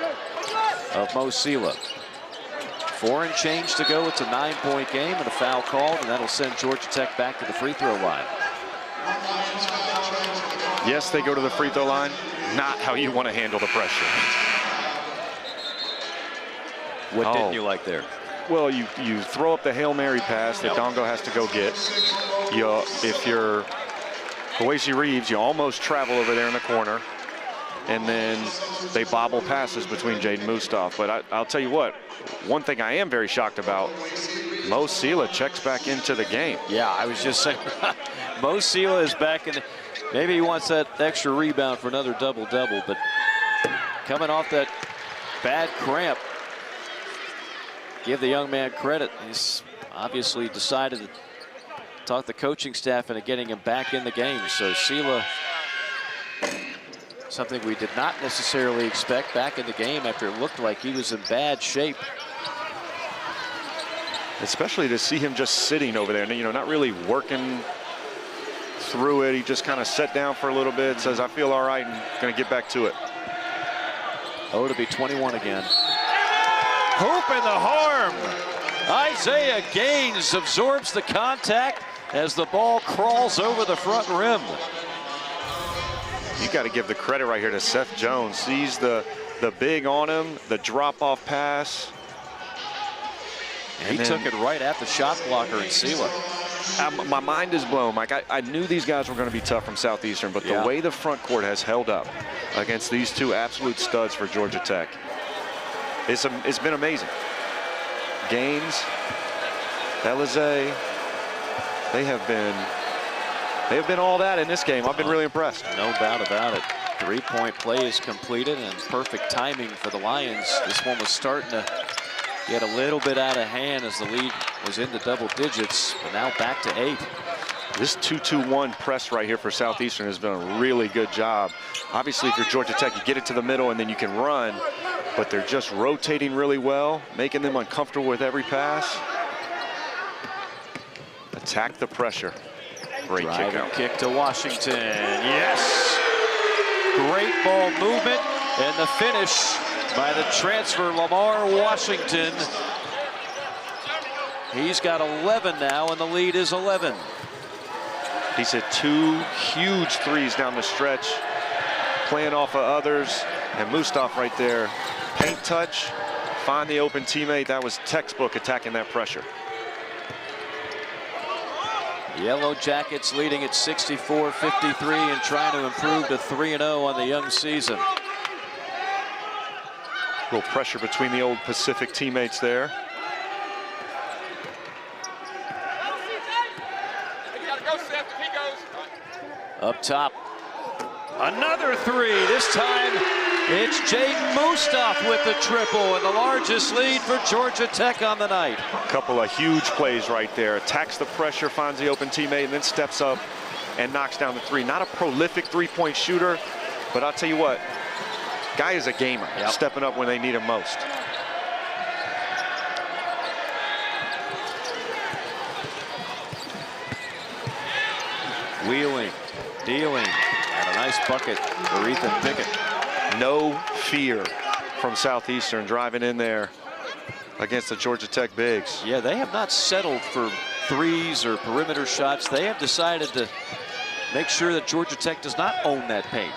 of Mouhamed Sylla. 4 and change to go. It's a 9-point game and a foul called, and that'll send Georgia Tech back to the free throw line. Yes, they go to the free throw line. Not how you want to handle the pressure. What didn't you like there? Well, you throw up the Hail Mary pass that Dongo has to go get. If you're Kowacie Reeves, you almost travel over there in the corner. And then they bobble passes between Jaden Mustaf. But I'll tell you what, one thing I am very shocked about, Mouhamed Sylla checks back into the game. Yeah, I was just saying, Mouhamed Sylla is back in. Maybe he wants that extra rebound for another double-double, but coming off that bad cramp, give the young man credit. He's obviously decided to talk the coaching staff into getting him back in the game. So Sylla, something we did not necessarily expect, back in the game after it looked like he was in bad shape. Especially to see him just sitting over there, not really working through it. He just kind of sat down for a little bit, says, I feel all right, and going to get back to it. Oh, to be 21 again. Hoop in the harm. Isaiah Gaines absorbs the contact as the ball crawls over the front rim. You got to give the credit right here to Seth Jones. Sees the big on him, the drop-off pass. And he took it right at the shot blocker in Sylla. My mind is blown, Mike. I knew these guys were going to be tough from Southeastern, but the way the front court has held up against these 2 absolute studs for Georgia Tech, it's been amazing. Gaines, Elizé, they have been all that in this game. I've been really impressed. No doubt about it. Three-point play is completed, and perfect timing for the Lions. This one was starting to get a little bit out of hand as the lead was into double digits, but now back to 8. This 2-2-1 press right here for Southeastern has been a really good job. Obviously, if you're Georgia Tech, you get it to the middle and then you can run, but they're just rotating really well, making them uncomfortable with every pass. Attack the pressure. Great kick out. Kick to Washington. Yes! Great ball movement, and the finish by the transfer, Lamar Washington. He's got 11 now, and the lead is 11. He's hit 2 huge threes down the stretch, playing off of others, and Mustaf right there. Paint touch, find the open teammate. That was textbook attacking that pressure. Yellow Jackets leading at 64-53 and trying to improve to 3-0 on the young season. A little pressure between the old Pacific teammates there. Up top, another three. This time it's Jaden Mustaf with the triple, and the largest lead for Georgia Tech on the night. A couple of huge plays right there. Attacks the pressure, finds the open teammate, and then steps up and knocks down the three. Not a prolific three-point shooter, but I'll tell you what, guy is a gamer, stepping up when they need him most. Wheeling, dealing, and a nice bucket for Ethan Pickett. No fear from Southeastern driving in there against the Georgia Tech bigs. Yeah, they have not settled for threes or perimeter shots. They have decided to make sure that Georgia Tech does not own that paint.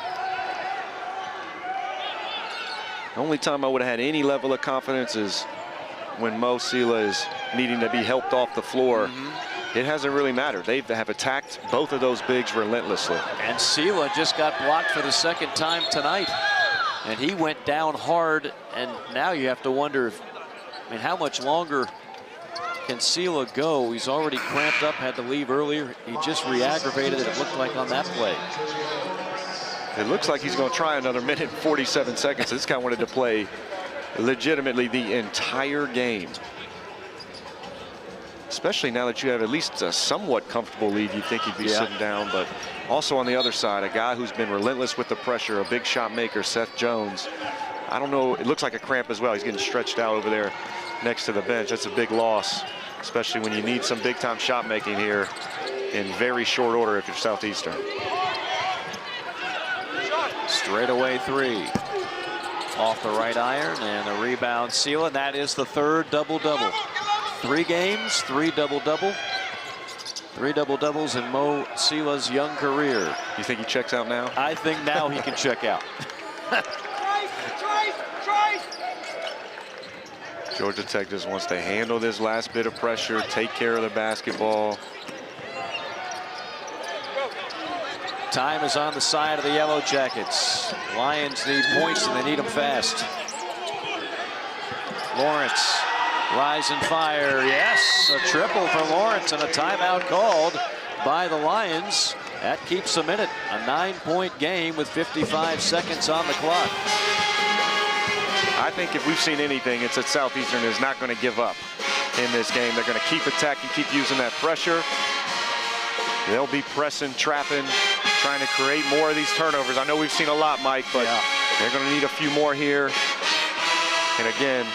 The only time I would have had any level of confidence is when Mouhamed Sylla is needing to be helped off the floor. It hasn't really mattered. They have attacked both of those bigs relentlessly. And Sylla just got blocked for the second time tonight. And he went down hard, and now you have to wonder if, I mean, how much longer can Sylla go? He's already cramped up, had to leave earlier. He just re-aggravated it looked like on that play. It looks like he's going to try another minute and 47 seconds. This guy wanted to play legitimately the entire game. Especially now that you have at least a somewhat comfortable lead, you'd think he'd be sitting down. But also on the other side, a guy who's been relentless with the pressure, a big shot maker, Seth Jones. I don't know, it looks like a cramp as well. He's getting stretched out over there next to the bench. That's a big loss, especially when you need some big time shot making here in very short order if you're Southeastern. Straightaway three. Off the right iron, and the rebound, Sylla. That is the third double-double. 3 games, 3 double-double. 3 double-doubles in Mouhamed Sylla's young career. You think he checks out now? I think now he can check out. Georgia Tech just wants to handle this last bit of pressure, take care of the basketball. Time is on the side of the Yellow Jackets. Lions need points, and they need them fast. Lawrence, rise and fire. Yes, a triple for Lawrence, and a timeout called by the Lions. That keeps them in it. A 9-point game with 55 seconds on the clock. I think if we've seen anything, it's that Southeastern is not going to give up in this game. They're going to keep attacking, keep using that pressure. They'll be pressing, trapping, trying to create more of these turnovers. I know we've seen a lot, Mike, but they're going to need a few more here. And again,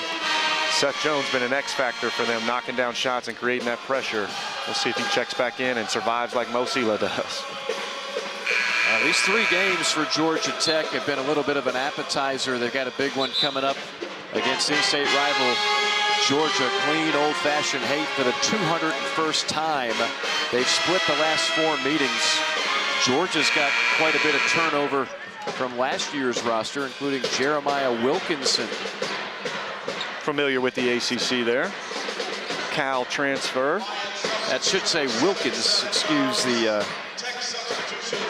Seth Jones been an X factor for them, knocking down shots and creating that pressure. We'll see if he checks back in and survives like Mouhamed Sylla does. These 3 games for Georgia Tech have been a little bit of an appetizer. They've got a big one coming up against in-state rival Georgia. Clean, old-fashioned hate for the 201st time. They've split the last 4 meetings. Georgia's got quite a bit of turnover from last year's roster, including Jeremiah Wilkinson. Familiar with the ACC there. Cal transfer. That should say Wilkins, excuse the...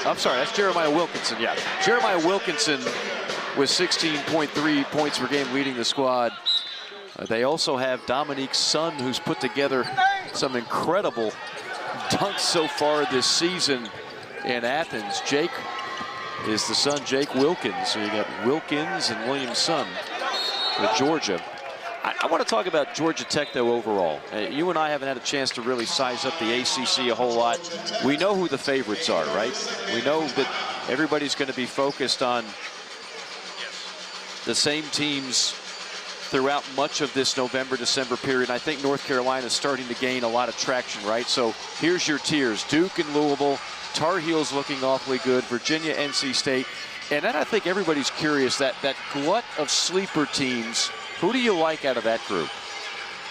I'm sorry, that's Jeremiah Wilkinson, yeah. Jeremiah Wilkinson with 16.3 points per game leading the squad. They also have Dominique Sun, who's put together some incredible dunks so far this season in Athens. Jake is the son, Jake Wilkins. So you got Wilkins and Williams' son for Georgia. I want to talk about Georgia Tech, though, overall. You and I haven't had a chance to really size up the ACC a whole lot. We know who the favorites are, right? We know that everybody's going to be focused on the same teams throughout much of this November-December period. I think North Carolina is starting to gain a lot of traction, right? So here's your tiers. Duke and Louisville. Tar Heels looking awfully good. Virginia, NC State. And then I think everybody's curious, that glut of sleeper teams. Who do you like out of that group?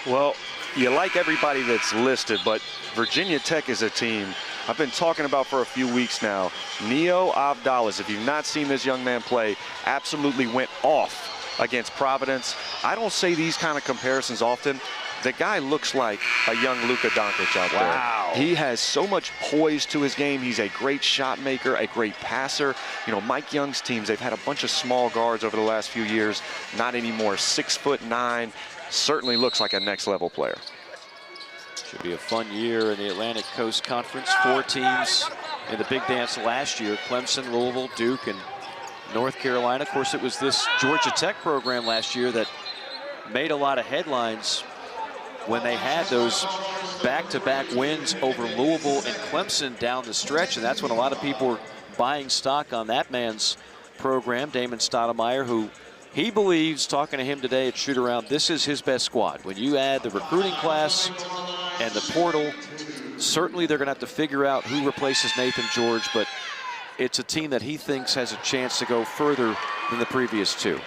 Well, you like everybody that's listed, but Virginia Tech is a team I've been talking about for a few weeks now. Neo Avdalas, if you've not seen this young man play, absolutely went off against Providence. I don't say these kind of comparisons often. The guy looks like a young Luka Doncic out there. Wow. He has so much poise to his game. He's a great shot maker, a great passer. You know, Mike Young's teams, they've had a bunch of small guards over the last few years. Not anymore. 6'9", certainly looks like a next level player. Should be a fun year in the Atlantic Coast Conference. 4 teams in the big dance last year. Clemson, Louisville, Duke, and North Carolina. Of course, it was this Georgia Tech program last year that made a lot of headlines when they had those back-to-back wins over Louisville and Clemson down the stretch. And that's when a lot of people were buying stock on that man's program, Damon Stoudemire, who he believes, talking to him today at shoot-around, this is his best squad. When you add the recruiting class and the portal, certainly they're going to have to figure out who replaces Nathan George, but it's a team that he thinks has a chance to go further than the previous 2.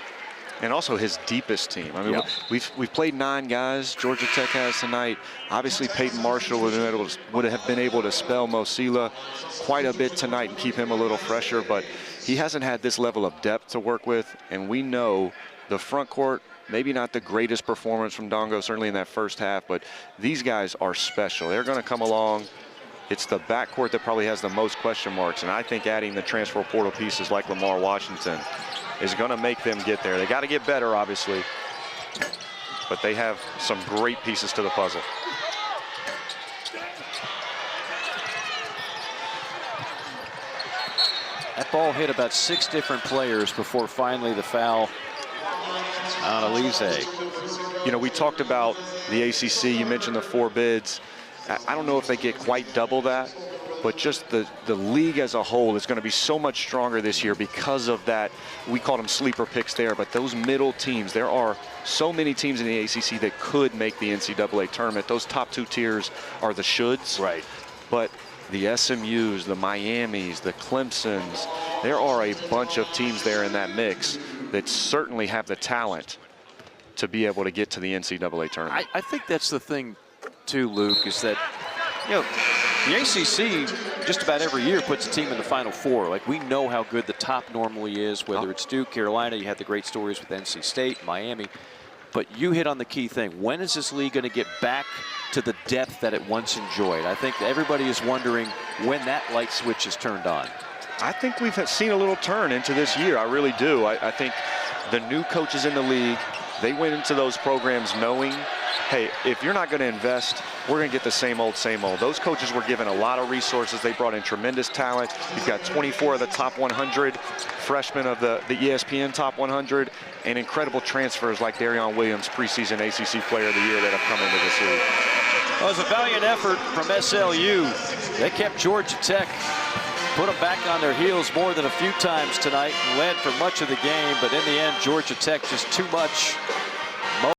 And also his deepest team. I mean, we've played 9 guys. Georgia Tech has tonight. Obviously, Peyton Marshall would have been able to spell Mouhamed Sylla quite a bit tonight and keep him a little fresher, but he hasn't had this level of depth to work with. And we know the front court, maybe not the greatest performance from Dongo, certainly in that first half, but these guys are special. They're going to come along. It's the backcourt that probably has the most question marks, and I think adding the transfer portal pieces like Lamar Washington is going to make them get there. They got to get better, obviously, but they have some great pieces to the puzzle. That ball hit about 6 different players before finally the foul on Elise. You know, we talked about the ACC. You mentioned the 4 bids. I don't know if they get quite double that, but just the league as a whole is going to be so much stronger this year because of that. We call them sleeper picks there, but those middle teams, there are so many teams in the ACC that could make the NCAA tournament. Those top 2 tiers are the shoulds. Right. But the SMUs, the Miamis, the Clemsons, there are a bunch of teams there in that mix that certainly have the talent to be able to get to the NCAA tournament. I think that's the thing, too, Luke, is that, you know, the ACC just about every year puts a team in the Final Four. Like, we know how good the top normally is, whether it's Duke, Carolina. You had the great stories with NC State, Miami. But you hit on the key thing. When is this league going to get back to the depth that it once enjoyed? I think everybody is wondering when that light switch is turned on. I think we've seen a little turn into this year. I really do. I think the new coaches in the league, they went into those programs knowing, hey, if you're not going to invest, we're going to get the same old, same old. Those coaches were given a lot of resources. They brought in tremendous talent. You've got 24 of the top 100 freshmen of the ESPN top 100 and incredible transfers like Darion Williams, preseason ACC Player of the Year, that have come into this league. Well, it was a valiant effort from SLU. They kept Georgia Tech, put them back on their heels more than a few times tonight and led for much of the game. But in the end, Georgia Tech just too much